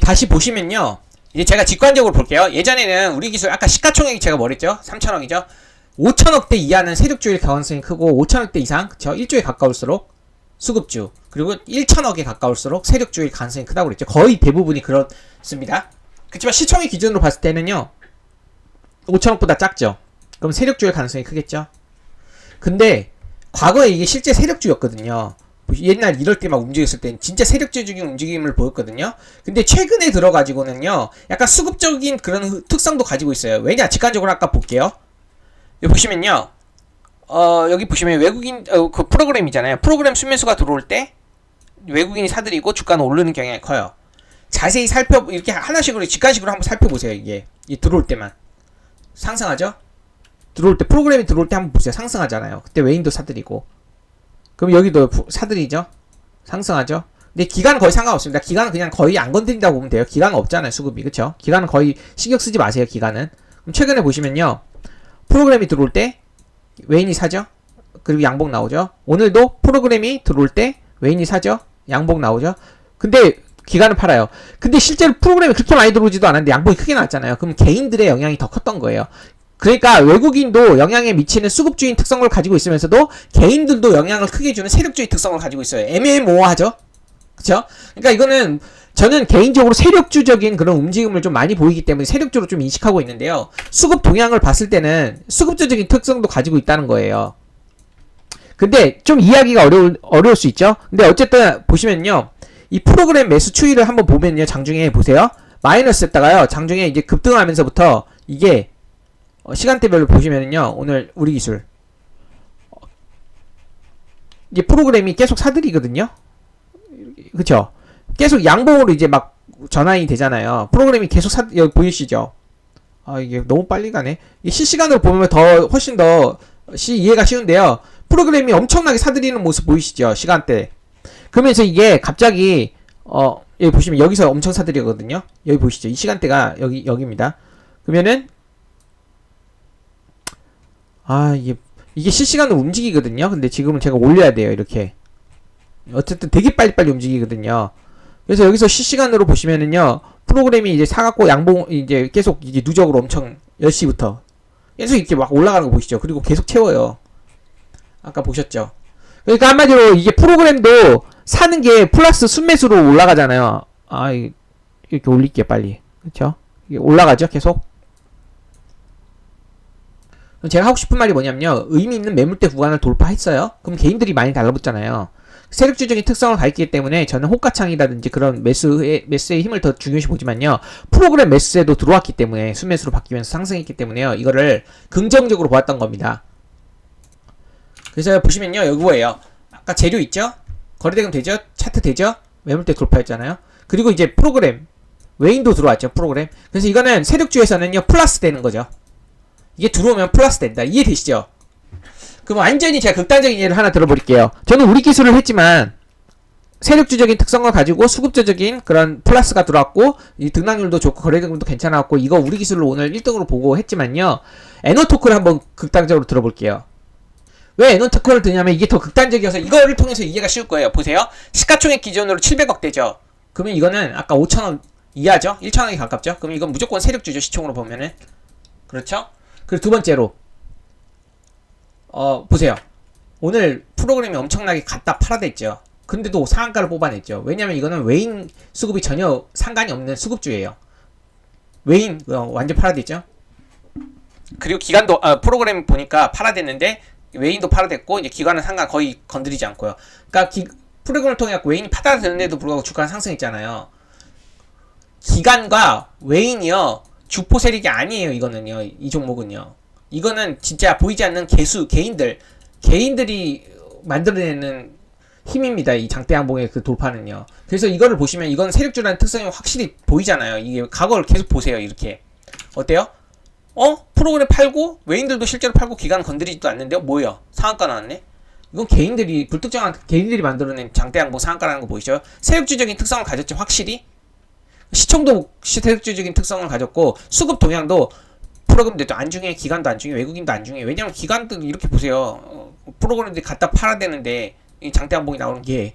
다시 보시면요. 이제 제가 직관적으로 볼게요. 예전에는 우리 기술 아까 시가총액이 제가 뭐랬죠? 3천억이죠. 5천억대 이하는 세력주일 가능성이 크고 5천억대 이상, 그쵸? 1조에 가까울수록 수급주, 그리고 1천억에 가까울수록 세력주일 가능성이 크다고 그랬죠. 거의 대부분이 그렇습니다. 그렇지만 시총의 기준으로 봤을 때는요. 5천억보다 작죠. 그럼 세력주일 가능성이 크겠죠. 근데 과거에 이게 실제 세력주였거든요. 옛날 이럴 때 막 움직였을 땐 진짜 세력주적인 움직임을 보였거든요. 근데 최근에 들어가지고는요. 약간 수급적인 그런 특성도 가지고 있어요. 왜냐? 직관적으로 아까 볼게요. 여기 보시면요. 여기 보시면 외국인 그 프로그램이잖아요. 프로그램 순매수가 들어올 때 외국인이 사들이고 주가는 오르는 경향이 커요. 자세히 이렇게 하나씩으로 직관식으로 한번 살펴보세요. 이게 들어올 때만 상승하죠. 들어올 때 프로그램이 들어올 때 한번 보세요. 상승하잖아요. 그때 외인도 사들이고. 그럼 여기도 사들이죠. 상승하죠. 근데 기간은 거의 상관없습니다. 기간은 그냥 거의 안 건드린다고 보면 돼요. 기간은 없잖아요. 수급이. 그쵸? 기간은 거의 신경 쓰지 마세요. 기간은. 그럼 최근에 보시면요. 프로그램이 들어올 때 외인이 사죠. 그리고 양봉 나오죠. 오늘도 프로그램이 들어올 때 외인이 사죠. 양봉 나오죠. 근데 기간은 팔아요. 근데 실제로 프로그램이 그렇게 많이 들어오지도 않았는데 양봉이 크게 나왔잖아요. 그럼 개인들의 영향이 더 컸던 거예요. 그러니까 외국인도 영향에 미치는 수급주의 특성을 가지고 있으면서도 개인들도 영향을 크게 주는 세력주의 특성을 가지고 있어요. 애매모호하죠? 그쵸? 그러니까 이거는 저는 개인적으로 세력주적인 그런 움직임을 좀 많이 보이기 때문에 세력주로 좀 인식하고 있는데요. 수급 동향을 봤을 때는 수급주적인 특성도 가지고 있다는 거예요. 근데 좀 이해하기가 어려울 수 있죠? 근데 어쨌든 보시면요. 이 프로그램 매수 추이를 한번 보면요. 장중에 보세요. 마이너스 했다가요. 장중에 이제 급등하면서부터 이게 시간대별로 보시면은요. 오늘 우리 기술 이제 프로그램이 계속 사들이거든요. 그쵸? 계속 양봉으로 이제 막 전환이 되잖아요. 프로그램이 계속 여기 보이시죠? 이게 너무 빨리 가네. 실시간으로 보면 훨씬 더 이해가 쉬운데요. 프로그램이 엄청나게 사들이는 모습 보이시죠? 시간대. 그러면서 이게 갑자기 여기 보시면 여기서 엄청 사들이거든요. 여기 보시죠? 이 시간대가 여기입니다. 그러면은 이게 실시간으로 움직이거든요. 근데 지금은 제가 올려야 돼요. 이렇게. 어쨌든 되게 빨리빨리 움직이거든요. 그래서 여기서 실시간으로 보시면은요. 프로그램이 이제 사갖고 양봉 이제 계속 이제 누적으로 엄청 10시부터 계속 이렇게 막 올라가는 거 보시죠. 그리고 계속 채워요. 아까 보셨죠? 그러니까 한마디로 이게 프로그램도 사는 게 플러스 순매수로 올라가잖아요. 이렇게 올릴게요. 빨리. 그쵸? 이게 올라가죠. 계속. 제가 하고 싶은 말이 뭐냐면요. 의미 있는 매물대 구간을 돌파했어요. 그럼 개인들이 많이 달라붙잖아요. 세력주적인 특성을 가졌기 때문에 저는 호가창이라든지 그런 매수의 힘을 더 중요시 보지만요. 프로그램 매수에도 들어왔기 때문에 순매수로 바뀌면서 상승했기 때문에요. 이거를 긍정적으로 보았던 겁니다. 그래서 보시면요. 여기 뭐예요? 아까 재료 있죠? 거래대금 되죠? 차트 되죠? 매물대 돌파했잖아요. 그리고 이제 프로그램 외인도 들어왔죠. 프로그램. 그래서 이거는 세력주에서는요. 플러스 되는 거죠. 이게 들어오면 플러스 된다. 이해되시죠? 그럼 완전히 제가 극단적인 예를 하나 들어버릴게요. 저는 우리 기술을 했지만 세력주적인 특성을 가지고 수급주적인 그런 플러스가 들어왔고 이 등락률도 좋고 거래대금도 괜찮았고 이거 우리 기술로 오늘 1등으로 보고 했지만요. 에너토크를 한번 극단적으로 들어볼게요. 왜 에너토크를 드냐면 이게 더 극단적이어서 이거를 통해서 이해가 쉬울 거예요. 보세요. 시가총액 기준으로 700억대죠. 그러면 이거는 아까 5,000원 이하죠? 1,000원에 가깝죠? 그럼 이건 무조건 세력주죠, 시총으로 보면은. 그렇죠? 그리고 두 번째로, 보세요. 오늘 프로그램이 엄청나게 갖다 팔아댔죠. 근데도 상한가를 뽑아냈죠. 왜냐면 이거는 외인 수급이 전혀 상관이 없는 수급주예요. 외인, 완전 팔아댔죠? 그리고 기간도, 프로그램 보니까 팔아댔는데, 외인도 팔아댔고, 이제 기간은 상관 거의 건드리지 않고요. 그러니까 프로그램을 통해 갖고 외인이 팔아댔는데도 불구하고 주가는 상승했잖아요. 기간과 외인이요, 주포 세력이 아니에요, 이거는요. 이 종목은요. 이거는 진짜 보이지 않는 개인들이 만들어내는 힘입니다. 이 장대 양봉의 그 돌파는요. 그래서 이거를 보시면 이건 세력주라는 특성이 확실히 보이잖아요. 이게 과거를 계속 보세요. 이렇게. 어때요? 프로그램 팔고 외인들도 실제로 팔고 기간 건드리지도 않는데요. 뭐예요? 상한가 나왔네? 이건 불특정한 개인들이 만들어낸 장대 양봉 상한가라는 거 보이죠? 세력주적인 특성을 가졌죠. 확실히. 시총도 세력주적인 특성을 가졌고 수급 동향도 프로그램들도 안중에, 기간도 안중에, 외국인도 안중에. 왜냐면 기간도 이렇게 보세요. 프로그램들이 갖다 팔아야 되는데 이 장대 양봉이 나오는 게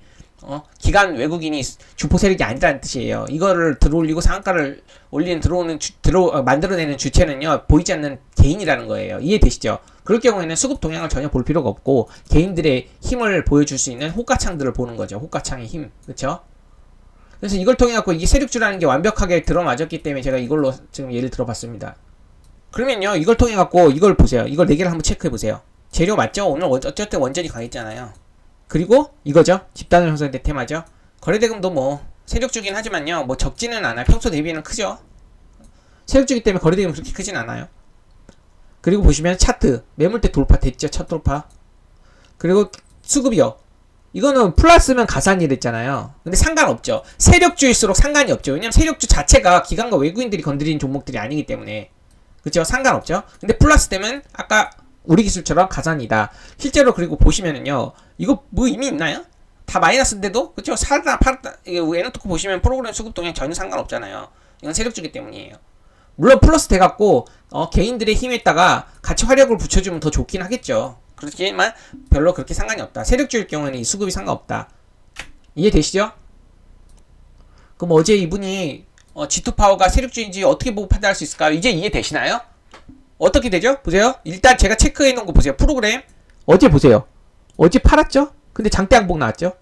기간 외국인이 주포 세력이 아니라는 뜻이에요. 이거를 들어올리고 상한가를 만들어내는 주체는요, 보이지 않는 개인이라는 거예요. 이해되시죠? 그럴 경우에는 수급 동향을 전혀 볼 필요가 없고 개인들의 힘을 보여줄 수 있는 호가창들을 보는 거죠. 호가창의 힘, 그렇죠? 그래서 이걸 통해 갖고 이게 세력주라는 게 완벽하게 들어맞았기 때문에 제가 이걸로 지금 예를 들어봤습니다. 그러면요, 이걸 통해 갖고 이걸 보세요. 이걸 4개를 한번 체크해 보세요. 재료 맞죠? 오늘 어쨌든 원전이 강했잖아요. 그리고 이거죠. 집단으로 형성된 테마죠. 거래대금도 뭐 세력주긴 하지만요, 뭐 적지는 않아요. 평소 대비는 크죠. 세력주기 때문에 거래대금이 그렇게 크진 않아요. 그리고 보시면 차트 매물대 돌파 됐죠. 첫 돌파. 그리고 수급이요. 이거는 플러스면 가산이랬잖아요. 근데 상관없죠. 세력주일수록 상관이 없죠. 왜냐면 세력주 자체가 기관과 외국인들이 건드리는 종목들이 아니기 때문에. 그쵸? 상관없죠. 근데 플러스 되면 아까 우리 기술처럼 가산이다. 실제로 그리고 보시면은요, 이거 뭐 의미 있나요? 다 마이너스인데도, 그쵸? 사다 팔다, 이거 에너토크 보시면 프로그램 수급 동향 전혀 상관없잖아요. 이건 세력주기 때문이에요. 물론 플러스 돼갖고 개인들의 힘에다가 같이 화력을 붙여주면 더 좋긴 하겠죠. 그렇지만 별로 그렇게 상관이 없다. 세력주일 경우에는 이 수급이 상관없다. 이해되시죠? 그럼 어제 이분이 G2파워가 세력주인지 어떻게 보고 판단할 수 있을까요? 이제 이해되시나요? 어떻게 되죠? 보세요. 일단 제가 체크해 놓은 거 보세요. 프로그램 어제 보세요. 어제 팔았죠? 근데 장대 양봉 나왔죠?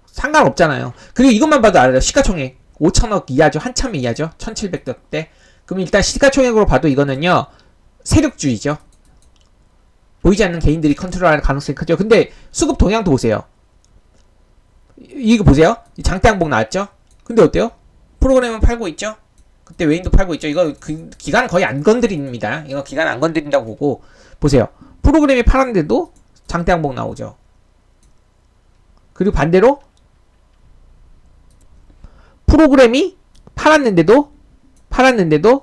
상관없잖아요. 그리고 이것만 봐도 알아요. 시가총액 5천억 이하죠. 한참 이하죠. 1700대. 그럼 일단 시가총액으로 봐도 이거는요, 세력주의죠. 보이지 않는 개인들이 컨트롤할 가능성이 크죠. 근데 수급 동향도 보세요. 이거 보세요. 장대 양봉 나왔죠? 근데 어때요? 프로그램은 팔고 있죠? 그때 외인도 팔고 있죠? 이거 기간 거의 안 건드립니다. 이거 기간 안 건드린다고 보고 보세요. 프로그램이 팔았는데도 장대 양봉 나오죠. 그리고 반대로 프로그램이 팔았는데도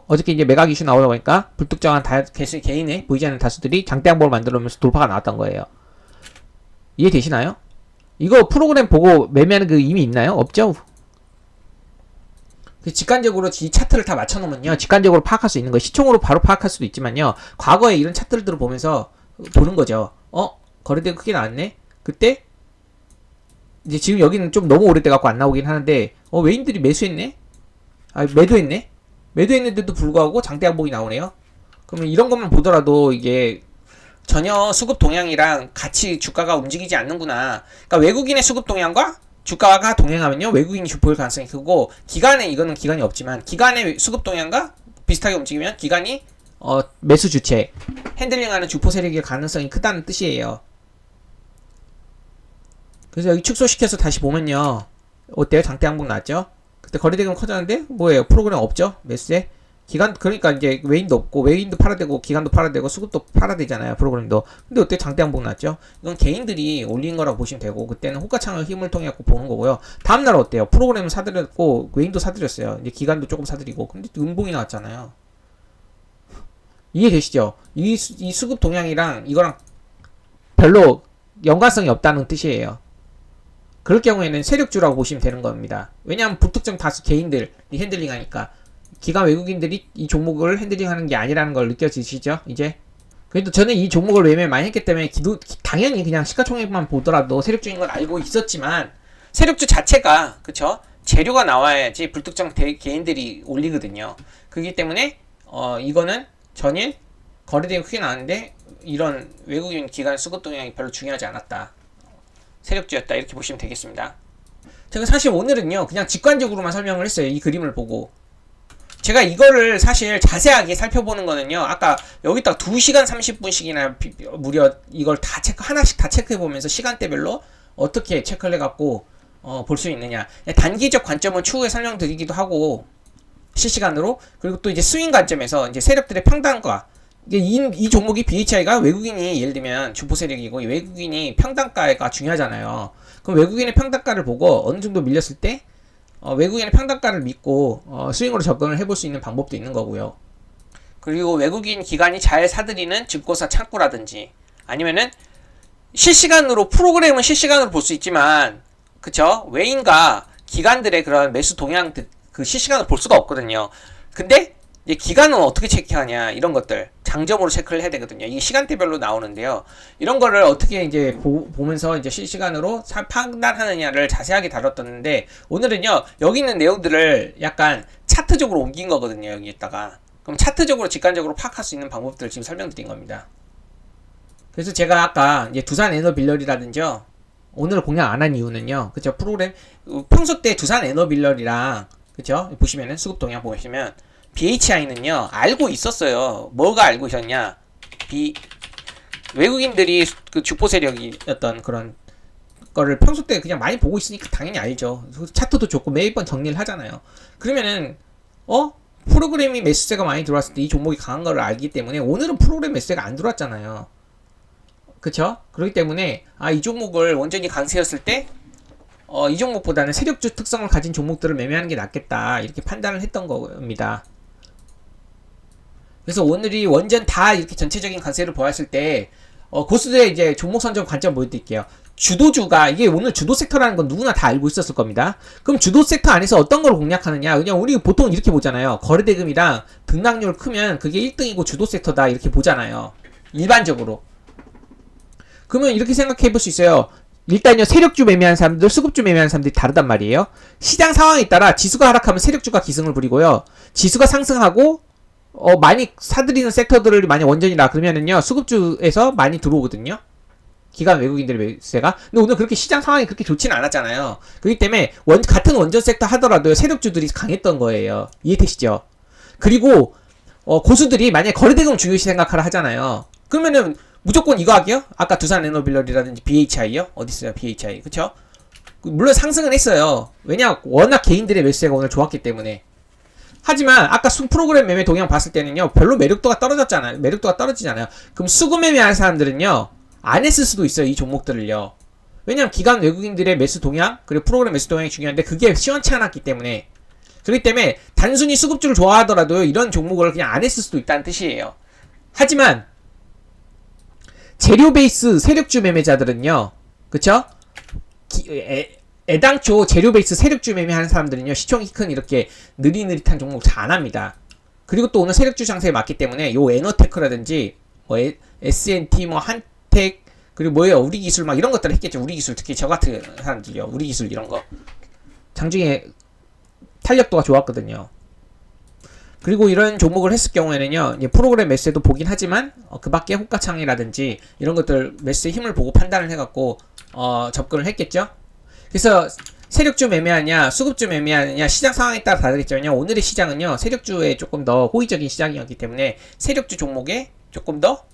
어저께 이제 매각 이슈 나오다 보니까 불특정한 개인의 보이지 않는 다수들이 장대 양봉을 만들어오면서 돌파가 나왔던 거예요. 이해되시나요? 이거 프로그램 보고 매매하는 그 의미 있나요? 없죠? 직관적으로 이 차트를 다 맞춰놓으면요, 직관적으로 파악할 수 있는 거예요. 시총으로 바로 파악할 수도 있지만요, 과거에 이런 차트들을 보면서 보는 거죠. 거래대가 크게 나왔네? 그때 이제 지금 여기는 좀 너무 오래돼갖고 안 나오긴 하는데 외인들이 매수했네? 매도했네? 매도했는데도 불구하고 장대 양봉이 나오네요. 그러면 이런 것만 보더라도 이게 전혀 수급 동향이랑 같이 주가가 움직이지 않는구나. 그러니까 외국인의 수급 동향과 주가가 동행하면요, 외국인이 주포일 가능성이 크고, 이거는 기간이 없지만 기간의 수급 동향과 비슷하게 움직이면 기간이 매수 주체, 핸들링하는 주포 세력의 가능성이 크다는 뜻이에요. 그래서 여기 축소시켜서 다시 보면요, 어때요? 장대 양봉 나왔죠? 그때 거래대금 커졌는데 뭐예요? 프로그램 없죠? 매수에 기간, 그러니까 이제 외인도 없고, 외인도 팔아대고 기간도 팔아대고 수급도 팔아대잖아요, 프로그램도. 근데 어때? 장대 양봉 났죠? 이건 개인들이 올린 거라고 보시면 되고, 그때는 호가창의 힘을 통해 갖고 보는 거고요. 다음날 어때요? 프로그램을 사들였고 외인도 사들였어요. 이제 기간도 조금 사들이고. 근데 음봉이 나왔잖아요. 이해되시죠? 이 수급 동향이랑 이거랑 별로 연관성이 없다는 뜻이에요. 그럴 경우에는 세력주라고 보시면 되는 겁니다. 왜냐하면 불특정 다수 개인들이 핸들링 하니까. 기관 외국인들이 이 종목을 핸들링하는 게 아니라는 걸 느껴지시죠? 이제. 그래도 저는 이 종목을 매매 많이 했기 때문에 당연히 그냥 시가총액만 보더라도 세력주인 걸 알고 있었지만, 세력주 자체가, 그쵸? 재료가 나와야지 불특정 개인들이 올리거든요. 그렇기 때문에 이거는 전일 거래대금 크게 나왔는데 이런 외국인 기관 수급 동향이 별로 중요하지 않았다. 세력주였다. 이렇게 보시면 되겠습니다. 제가 사실 오늘은요 그냥 직관적으로만 설명을 했어요. 이 그림을 보고 제가 이거를 사실 자세하게 살펴보는 거는요 아까 여기다가 2시간 30분씩이나 무려 이걸 다 하나씩 다 체크해보면서 시간대별로 어떻게 체크를 해갖고 볼 수 있느냐, 단기적 관점은 추후에 설명드리기도 하고 실시간으로, 그리고 또 이제 스윙 관점에서 이제 세력들의 평단가, 이 종목이 BHI가 외국인이 예를 들면 주포 세력이고 외국인이 평단가가 중요하잖아요. 그럼 외국인의 평단가를 보고 어느 정도 밀렸을 때 외국인의 평단가를 믿고 스윙으로 접근을 해볼 수 있는 방법도 있는 거고요. 그리고 외국인 기관이 잘 사들이는 증권사 창구라든지 아니면은 실시간으로, 프로그램은 실시간으로 볼 수 있지만 그쵸, 외인과 기관들의 그런 매수 동향 그 실시간으로 볼 수가 없거든요. 근데 이제 기간은 어떻게 체크하냐, 이런 것들 장점으로 체크를 해야 되거든요. 이게 시간대별로 나오는데요. 이런 거를 어떻게 이제 보면서 이제 실시간으로 판단하느냐를 자세하게 다뤘었는데, 오늘은요 여기 있는 내용들을 약간 차트적으로 옮긴 거거든요. 여기에다가 그럼 차트적으로 직관적으로 파악할 수 있는 방법들을 지금 설명드린 겁니다. 그래서 제가 아까 이제 두산 에너빌러리라든지요, 오늘 공략 안 한 이유는요, 그쵸, 프로그램 평소 때 두산 에너빌러리랑 그쵸 보시면은 수급 동향 보시면 BHI는요 알고 있었어요. 뭐가 알고 있었냐, 외국인들이 그 주포 세력이었던 그런 거를 평소 때 그냥 많이 보고 있으니까 당연히 알죠. 차트도 좋고 매번 정리를 하잖아요. 그러면은 프로그램이 매수세가 많이 들어왔을 때 이 종목이 강한 걸 알기 때문에 오늘은 프로그램 매수세가 안 들어왔잖아요. 그쵸? 그렇기 때문에 이 종목을 원전이 강세였을 때 이 종목보다는 세력주 특성을 가진 종목들을 매매하는 게 낫겠다, 이렇게 판단을 했던 겁니다. 그래서 오늘이 완전 다 이렇게 전체적인 강세를 보았을 때 고수들의 이제 종목 선정 관점 보여드릴게요. 주도주가, 이게 오늘 주도 섹터라는 건 누구나 다 알고 있었을 겁니다. 그럼 주도 섹터 안에서 어떤 걸 공략하느냐, 그냥 우리 보통 이렇게 보잖아요. 거래대금이랑 등락률 크면 그게 1등이고 주도 섹터다, 이렇게 보잖아요, 일반적으로. 그러면 이렇게 생각해 볼 수 있어요. 일단요, 세력주 매매하는 사람들, 수급주 매매하는 사람들이 다르단 말이에요. 시장 상황에 따라 지수가 하락하면 세력주가 기승을 부리고요, 지수가 상승하고 많이 사들이는 섹터들을 만약 원전이라 그러면은요 수급주에서 많이 들어오거든요, 기관 외국인들의 매수세가. 근데 오늘 그렇게 시장 상황이 그렇게 좋지는 않았잖아요. 그렇기 때문에 같은 원전 섹터 하더라도 세력주들이 강했던 거예요. 이해되시죠? 그리고 고수들이 만약에 거래대금 중요시 생각하라 하잖아요. 그러면은 무조건 이거 하게요? 아까 두산 에너빌러리라든지 BHI요? 어딨어요 BHI, 그쵸? 물론 상승은 했어요. 왜냐, 워낙 개인들의 매수세가 오늘 좋았기 때문에. 하지만 아까 프로그램 매매 동향 봤을 때는요 별로 매력도가 떨어졌잖아요. 매력도가 떨어지잖아요. 그럼 수급 매매하는 사람들은요 안 했을 수도 있어요, 이 종목들을요. 왜냐면 기관 외국인들의 매수 동향 그리고 프로그램 매수 동향이 중요한데 그게 시원치 않았기 때문에. 그렇기 때문에 단순히 수급주를 좋아하더라도 이런 종목을 그냥 안 했을 수도 있다는 뜻이에요. 하지만 재료 베이스 세력주 매매자들은요, 그쵸? 애당초 재료 베이스 세력주 매매하는 사람들은요 시총이 큰 이렇게 느릿느릿한 종목 잘 안합니다. 그리고 또 오늘 세력주 장세에 맞기 때문에 요 에너테크라든지 SNT 한텍 그리고 뭐예요 우리기술 막 이런 것들을 했겠죠. 우리기술, 특히 저 같은 사람들이요, 우리기술 이런 거 장중에 탄력도가 좋았거든요. 그리고 이런 종목을 했을 경우에는요 이제 프로그램 매수에도 보긴 하지만 그 밖에 호가창이라든지 이런 것들 매수의 힘을 보고 판단을 해갖고 접근을 했겠죠. 그래서 세력주 매매하냐 수급주 매매하느냐 시장 상황에 따라 다르겠죠. 오늘의 시장은요 세력주에 조금 더 호의적인 시장이었기 때문에 세력주 종목에 조금 더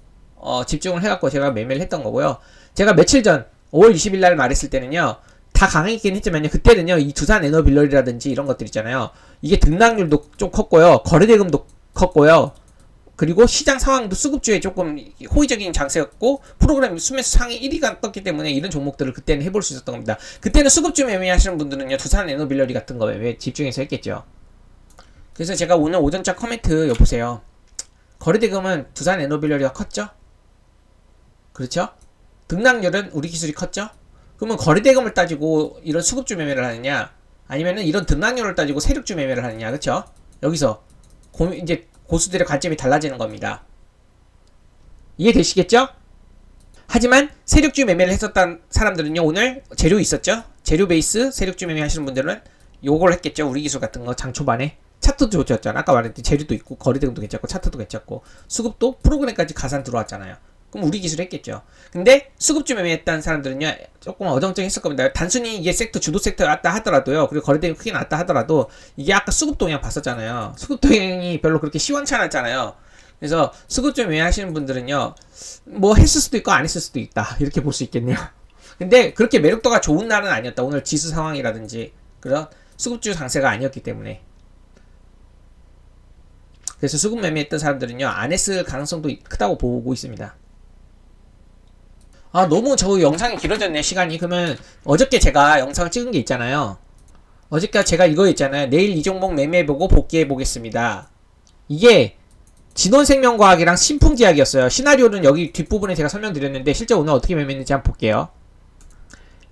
집중을 해갖고 제가 매매를 했던 거고요. 제가 며칠 전 5월 20일 날 말했을 때는요 다 강했긴 했지만요, 그때는요 이 두산 에너빌러리라든지 이런 것들 있잖아요, 이게 등락률도 좀 컸고요, 거래대금도 컸고요, 그리고 시장 상황도 수급주에 조금 호의적인 장세였고 프로그램 수매수 상위 1위가 떴기 때문에 이런 종목들을 그때는 해볼 수 있었던 겁니다. 그때는 수급주 매매하시는 분들은요 두산 에너빌러리 같은 거 매매 집중해서 했겠죠. 그래서 제가 오늘 오전자 코멘트 보세요. 거래대금은 두산 에너빌러리가 컸죠? 그렇죠? 등락률은 우리기술이 컸죠? 그러면 거래대금을 따지고 이런 수급주 매매를 하느냐, 아니면은 이런 등락률을 따지고 세력주 매매를 하느냐, 그쵸? 여기서 이제 고수들의 관점이 달라지는 겁니다. 이해되시겠죠? 하지만 세력주 매매를 했었던 사람들은요 오늘 재료 있었죠? 재료 베이스 세력주 매매 하시는 분들은 요걸 했겠죠. 우리 기술 같은 거 장 초반에 차트도 좋았잖아. 아까 말했듯이 재료도 있고 거래 대응도 괜찮고 차트도 괜찮고 수급도 프로그램까지 가산 들어왔잖아요. 그럼 우리 기술 했겠죠. 근데 수급주 매매했다는 사람들은요 조금 어정쩡했을 겁니다. 단순히 이게 섹터 주도 섹터 왔다 하더라도요, 그리고 거래 대응 크게 났다 하더라도 이게 아까 수급 동향 봤었잖아요. 수급 동향이 별로 그렇게 시원찮았잖아요. 그래서 수급주 매매하시는 분들은요 뭐 했을 수도 있고 안 했을 수도 있다 이렇게 볼 수 있겠네요. 근데 그렇게 매력도가 좋은 날은 아니었다. 오늘 지수 상황이라든지 그런 수급주 상세가 아니었기 때문에. 그래서 수급 매매했던 사람들은요 안 했을 가능성도 크다고 보고 있습니다. 아, 너무 저 영상이 길어졌네, 시간이. 그러면 어저께 제가 영상을 찍은 게 있잖아요. 어저께 제가 이거 있잖아요. 내일 이 종목 매매해보고 복귀해보겠습니다. 이게 진원생명과학이랑 신풍제약이었어요. 시나리오는 여기 뒷부분에 제가 설명드렸는데 실제 오늘 어떻게 매매했는지 한번 볼게요.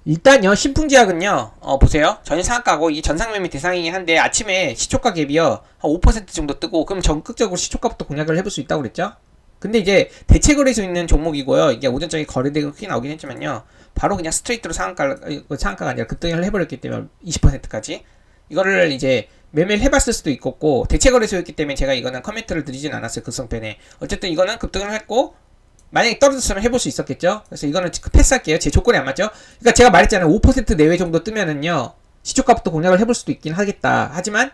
일단요, 신풍제약은요, 보세요. 전일 상한가고 이게 전상매매 대상이긴 한데 아침에 시초가 갭이요 한 5% 정도 뜨고, 그럼 적극적으로 시초가부터 공략을 해볼 수 있다고 그랬죠? 근데 이제 대체거래할 수 있는 종목이고요. 이게 오전적인 거래대가 크게 나오긴 했지만요. 바로 그냥 스트레이트로 상한가가 아니라 급등을 해버렸기 때문에 20%까지. 이거를 이제 매매를 해봤을 수도 있겠고, 대체거래소였기 때문에 제가 이거는 커멘트를 드리진 않았어요. 급성편에. 어쨌든 이거는 급등을 했고, 만약에 떨어졌으면 해볼 수 있었겠죠? 그래서 이거는 패스할게요. 제 조건이 안 맞죠? 그러니까 제가 말했잖아요. 5% 내외 정도 뜨면은요, 시초가부터 공략을 해볼 수도 있긴 하겠다. 하지만,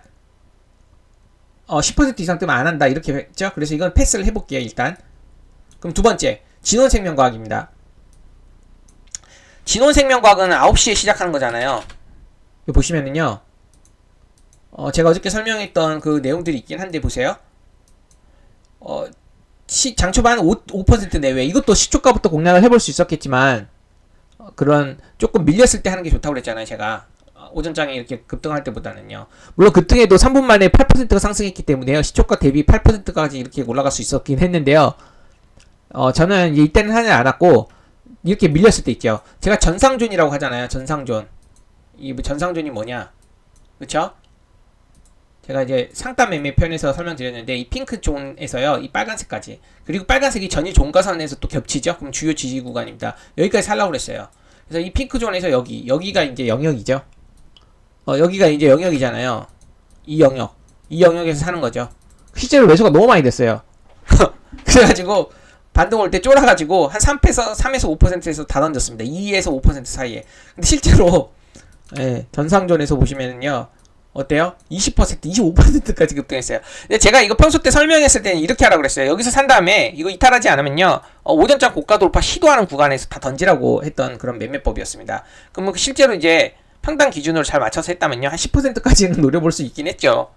10% 이상 뜨면 안 한다. 이렇게 했죠? 그래서 이건 패스를 해볼게요, 일단. 그럼 두 번째, 진원생명과학입니다. 진원생명과학은 9시에 시작하는 거잖아요. 여기 보시면은요, 제가 어저께 설명했던 그 내용들이 있긴 한데, 보세요. 장초반 5% 내외. 이것도 시초가부터 공략을 해볼 수 있었겠지만, 그런, 조금 밀렸을 때 하는 게 좋다고 그랬잖아요, 제가. 오전장에 이렇게 급등할 때보다는요. 물론 급등해도 3분 만에 8%가 상승했기 때문에요. 시초가 대비 8%까지 이렇게 올라갈 수 있었긴 했는데요. 저는 이때는 하지 않았고, 이렇게 밀렸을 때 있죠. 제가 전상존이라고 하잖아요. 전상존. 이 전상존이 뭐냐? 그쵸? 제가 이제 상단 매매 편에서 설명드렸는데, 이 핑크 존에서요, 이 빨간색까지. 그리고 빨간색이 전일 종가선에서 또 겹치죠? 그럼 주요 지지 구간입니다. 여기까지 살라고 그랬어요. 그래서 이 핑크 존에서 여기가 이제 영역이죠. 여기가 이제 영역이잖아요. 이 영역에서 사는 거죠. 실제로 매수가 너무 많이 됐어요. 그래가지고, 반등 올 때 쫄아가지고, 한 3에서 5%에서 다 던졌습니다. 2에서 5% 사이에. 근데 실제로, 예, 전상존에서 보시면은요, 어때요? 20%, 25%까지 급등했어요. 근데 제가 이거 평소 때 설명했을 때는 이렇게 하라고 그랬어요. 여기서 산 다음에, 이거 이탈하지 않으면요, 오전장 고가 돌파 시도하는 구간에서 다 던지라고 했던 그런 매매법이었습니다. 그럼 실제로 이제, 평당 기준으로 잘 맞춰서 했다면요, 한 10%까지는 노려볼 수 있긴 했죠.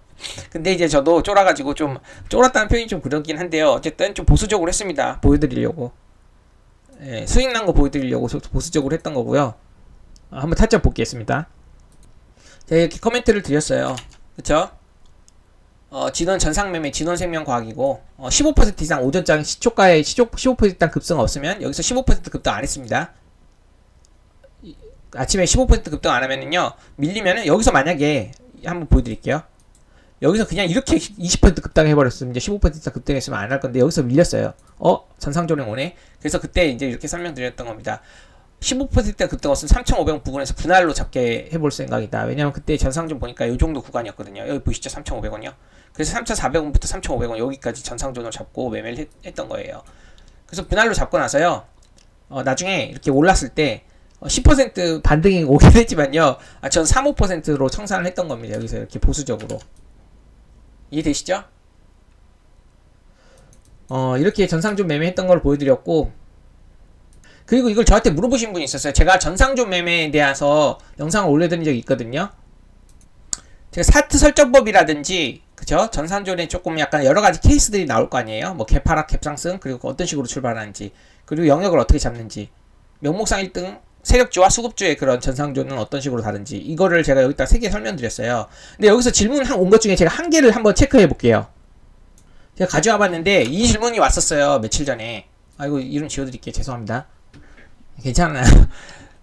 근데 이제 저도 쫄아가지고 좀 쫄았다는 표현이 좀 그렇긴 한데요. 어쨌든 좀 보수적으로 했습니다. 보여드리려고. 예, 수익 난 거 보여드리려고 보수적으로 했던 거고요. 한번 타점 보겠습니다. 제가 이렇게 코멘트를 드렸어요. 그쵸? 진원 전상매매 진원생명과학이고 15% 이상 오전장 시초가에 15% 이상 급등 없으면 여기서 15% 급등 안 했습니다. 아침에 15% 급등 안 하면은요, 밀리면은 여기서 만약에 한번 보여드릴게요. 여기서 그냥 이렇게 20% 급등해버렸으면, 이제 15% 이상 급등했으면 안 할 건데, 여기서 밀렸어요. 전상조령 오네? 그래서 그때 이제 이렇게 설명드렸던 겁니다. 15% 급등 없으면 3,500원 부근에서 분할로 잡게 해볼 생각이다. 왜냐면 그때 전상존 보니까 이 정도 구간이었거든요. 여기 보시죠? 3,500원이요? 그래서 3,400원부터 3,500원 여기까지 전상존을 잡고 매매를 했던 거예요. 그래서 분할로 잡고 나서요, 나중에 이렇게 올랐을 때, 10% 반등이 오긴 했지만요, 전 3, 5%로 청산을 했던 겁니다. 여기서 이렇게 보수적으로. 이해되시죠? 이렇게 전상존 매매했던 걸 보여드렸고, 그리고 이걸 저한테 물어보신 분이 있었어요. 제가 전상존 매매에 대해서 영상을 올려드린 적이 있거든요. 제가 차트 설정법이라든지, 그쵸? 전상존에 조금 약간 여러가지 케이스들이 나올 거 아니에요? 뭐 개파락, 갭상승, 그리고 어떤 식으로 출발하는지, 그리고 영역을 어떻게 잡는지, 명목상 1등, 세력주와 수급주의 그런 전상존은 어떤 식으로 다른지, 이거를 제가 여기다 3개 설명드렸어요. 근데 여기서 질문 온 것 중에 제가 한 개를 한번 체크해 볼게요. 제가 가져와 봤는데 이 질문이 왔었어요. 며칠 전에. 아이고, 이름 지워드릴게요. 죄송합니다. 괜찮아요.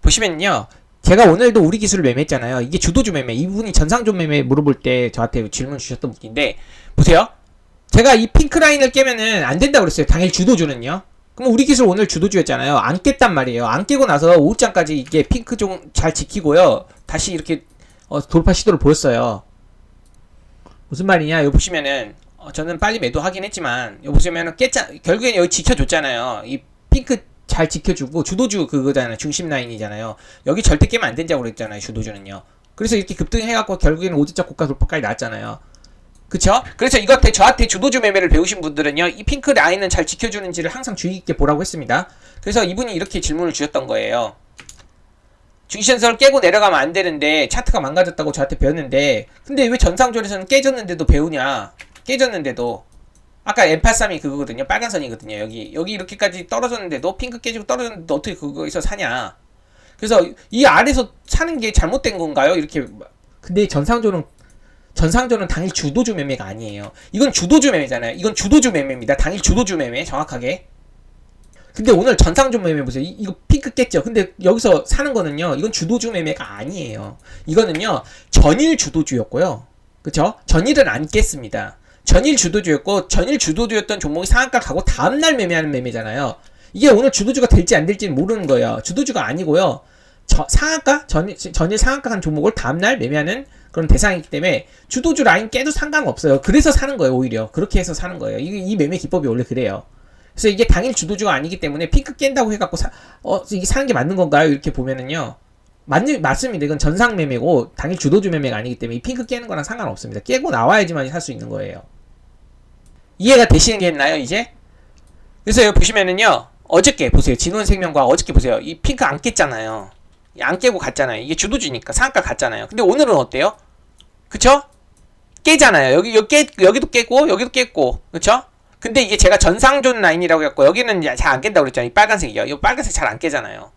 보시면요, 제가 오늘도 우리 기술을 매매했잖아요. 이게 주도주 매매, 이분이 전상존 매매 물어볼 때 저한테 질문 주셨던 분인데, 보세요. 제가 이 핑크 라인을 깨면은 안 된다고 그랬어요. 당일 주도주는요. 그럼 우리 기술 오늘 주도주였잖아요. 안 깼단 말이에요. 안 깨고 나서 오후장까지 이게 핑크 좀 잘 지키고요, 다시 이렇게 돌파 시도를 보였어요. 무슨 말이냐? 여기 보시면은 저는 빨리 매도하긴 했지만 여기 보시면은 결국엔 여기 지켜줬잖아요. 이 핑크 잘 지켜주고 주도주 그거잖아요. 중심 라인이잖아요. 여기 절대 깨면 안 된다고 그랬잖아요. 주도주는요. 그래서 이렇게 급등해갖고 결국에는 5지적 고가 돌파까지 나왔잖아요. 그쵸? 그래서 저한테 주도주 매매를 배우신 분들은요, 이 핑크 라인은 잘 지켜주는지를 항상 주의 깊게 보라고 했습니다. 그래서 이분이 이렇게 질문을 주셨던 거예요. 중시전선을 깨고 내려가면 안 되는데 차트가 망가졌다고 저한테 배웠는데, 근데 왜 전상조에서는 깨졌는데도 배우냐? 깨졌는데도 아까 M83이 그거거든요. 빨간 선이거든요. 여기 이렇게까지 떨어졌는데도 핑크 깨지고 떨어졌는데 어떻게 그거에서 사냐? 그래서 이 아래에서 사는 게 잘못된 건가요? 이렇게. 근데 전상조는 당일 주도주 매매가 아니에요. 이건 주도주 매매잖아요. 이건 주도주 매매입니다. 당일 주도주 매매 정확하게. 근데 오늘 전상주 매매 보세요. 이거 핑크 깼죠. 근데 여기서 사는 거는요, 이건 주도주 매매가 아니에요. 이거는요, 전일 주도주였고요. 그쵸? 전일은 안 깼습니다. 전일 주도주였고, 전일 주도주였던 종목이 상한가 가고 다음날 매매하는 매매잖아요. 이게 오늘 주도주가 될지 안 될지는 모르는 거예요. 주도주가 아니고요. 전일 상한가 간 종목을 다음날 매매하는 그런 대상이기 때문에 주도주 라인 깨도 상관없어요. 그래서 사는 거예요. 오히려 그렇게 해서 사는 거예요. 이 매매 기법이 원래 그래요. 그래서 이게 당일 주도주가 아니기 때문에 핑크 깬다고 해갖고 이게 사는 게 맞는 건가요? 이렇게 보면은요, 맞습니다. 이건 전상 매매고 당일 주도주 매매가 아니기 때문에 이 핑크 깨는 거랑 상관없습니다. 깨고 나와야지만 살 수 있는 거예요. 이해가 되시겠나요 이제? 그래서 여기 보시면은요, 어저께 보세요. 진원생명과 어저께 보세요. 이 핑크 안 깼잖아요. 안 깨고 갔잖아요. 이게 주도주니까 상한가 갔잖아요. 근데 오늘은 어때요? 그쵸? 깨잖아요. 여기도 깨고 여기도 깼고, 그쵸? 근데 이게 제가 전상존 라인이라고 했고, 여기는 잘 안 깬다고 그랬잖아요. 이 빨간색이요. 이 빨간색 잘 안 깨잖아요.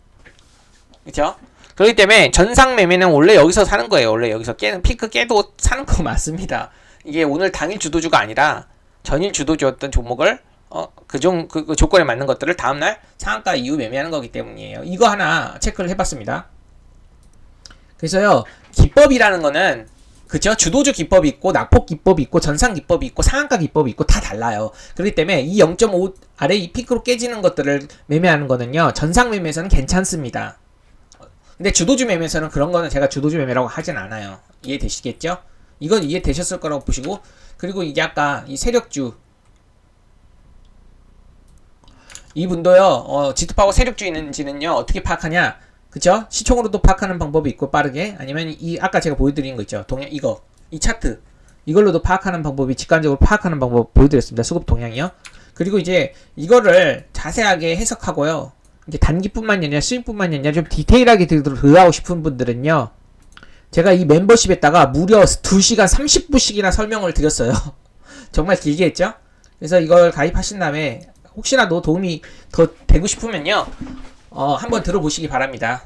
그쵸? 그렇기 때문에 전상 매매는 원래 여기서 사는 거예요. 원래 여기서 핑크 깨도 사는 거 맞습니다. 이게 오늘 당일 주도주가 아니라 전일 주도주였던 종목을 그 조건에 맞는 것들을 다음날 상한가 이후 매매하는 거기 때문이에요. 이거 하나 체크를 해봤습니다. 그래서요, 기법이라는 거는, 그쵸? 주도주 기법이 있고, 낙폭 기법이 있고, 전상 기법이 있고, 상한가 기법이 있고, 다 달라요. 그렇기 때문에 이 0.5 아래 이 핑크로 깨지는 것들을 매매하는 거는요, 전상 매매에서는 괜찮습니다. 근데 주도주 매매에서는 그런 거는 제가 주도주 매매라고 하진 않아요. 이해되시겠죠? 이건 이해되셨을 거라고 보시고, 그리고 이게 아까 이 세력주, 이분도요, 지투파고 세력주인지는요, 어떻게 파악하냐? 그쵸? 시총으로도 파악하는 방법이 있고, 빠르게. 아니면 아까 제가 보여드린 거 있죠? 이 차트. 이걸로도 파악하는 방법이, 직관적으로 파악하는 방법 보여드렸습니다. 수급 동향이요. 그리고 이제 이거를 자세하게 해석하고요. 이제 단기뿐만 아니라 수익뿐만 아니라 좀 디테일하게 들어가고 싶은 분들은요, 제가 이 멤버십에다가 무려 2시간 30분씩이나 설명을 드렸어요. 정말 길게 했죠? 그래서 이걸 가입하신 다음에 혹시라도 도움이 더 되고 싶으면요, 한번 들어보시기 바랍니다.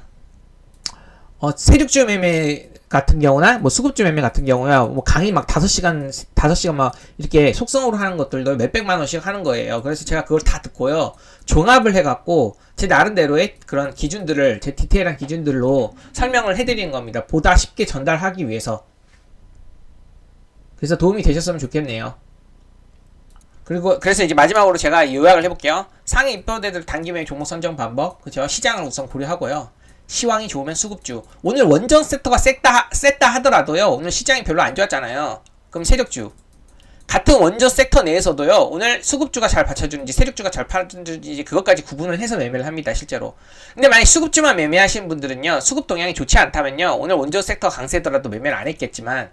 세력주 매매 같은 경우나, 수급주 매매 같은 경우야, 강의 막 5시간 막 이렇게 속성으로 하는 것들도 몇백만원씩 하는 거예요. 그래서 제가 그걸 다 듣고요, 종합을 해갖고, 제 나름대로의 그런 기준들을, 제 디테일한 기준들로 설명을 해드리는 겁니다. 보다 쉽게 전달하기 위해서. 그래서 도움이 되셨으면 좋겠네요. 그래서 이제 마지막으로 제가 요약을 해볼게요. 상위 입표대들 단기 매매 종목 선정 방법, 그쵸? 시장을 우선 고려하고요. 시황이 좋으면 수급주. 오늘 원전 섹터가 셌다 하더라도요, 오늘 시장이 별로 안 좋았잖아요. 그럼 세력주. 같은 원전 섹터 내에서도요, 오늘 수급주가 잘 받쳐주는지 세력주가 잘 받쳐주는지 그것까지 구분을 해서 매매를 합니다, 실제로. 근데 만약 수급주만 매매하시는 분들은요, 수급 동향이 좋지 않다면요, 오늘 원전 섹터 강세더라도 매매를 안 했겠지만,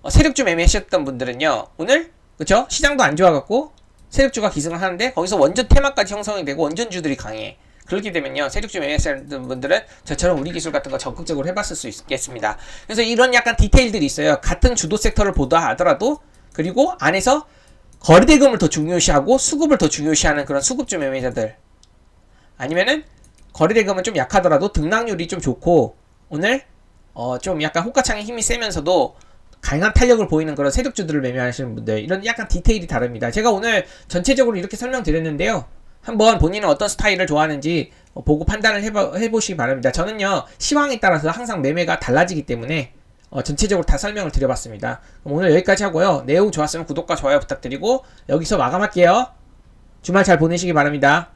세력주 매매하셨던 분들은요, 오늘 그쵸? 시장도 안 좋아갖고 세력주가 기승을 하는데 거기서 원전 테마까지 형성이 되고 원전주들이 강해. 그렇게 되면요, 세력주 매매하시는 분들은 저처럼 우리 기술 같은 거 적극적으로 해봤을 수 있겠습니다. 그래서 이런 약간 디테일들이 있어요. 같은 주도 섹터를 보다 하더라도, 그리고 안에서 거래대금을 더 중요시하고 수급을 더 중요시하는 그런 수급주 매매자들, 아니면은 거래대금은 좀 약하더라도 등락률이 좀 좋고 오늘 좀 약간 호가창의 힘이 세면서도 강한 탄력을 보이는 그런 세력주들을 매매하시는 분들, 이런 약간 디테일이 다릅니다. 제가 오늘 전체적으로 이렇게 설명드렸는데요, 한번 본인은 어떤 스타일을 좋아하는지 보고 판단을 해보시기 바랍니다. 저는요, 시황에 따라서 항상 매매가 달라지기 때문에 전체적으로 다 설명을 드려봤습니다. 그럼 오늘 여기까지 하고요, 내용 좋았으면 구독과 좋아요 부탁드리고 여기서 마감할게요. 주말 잘 보내시기 바랍니다.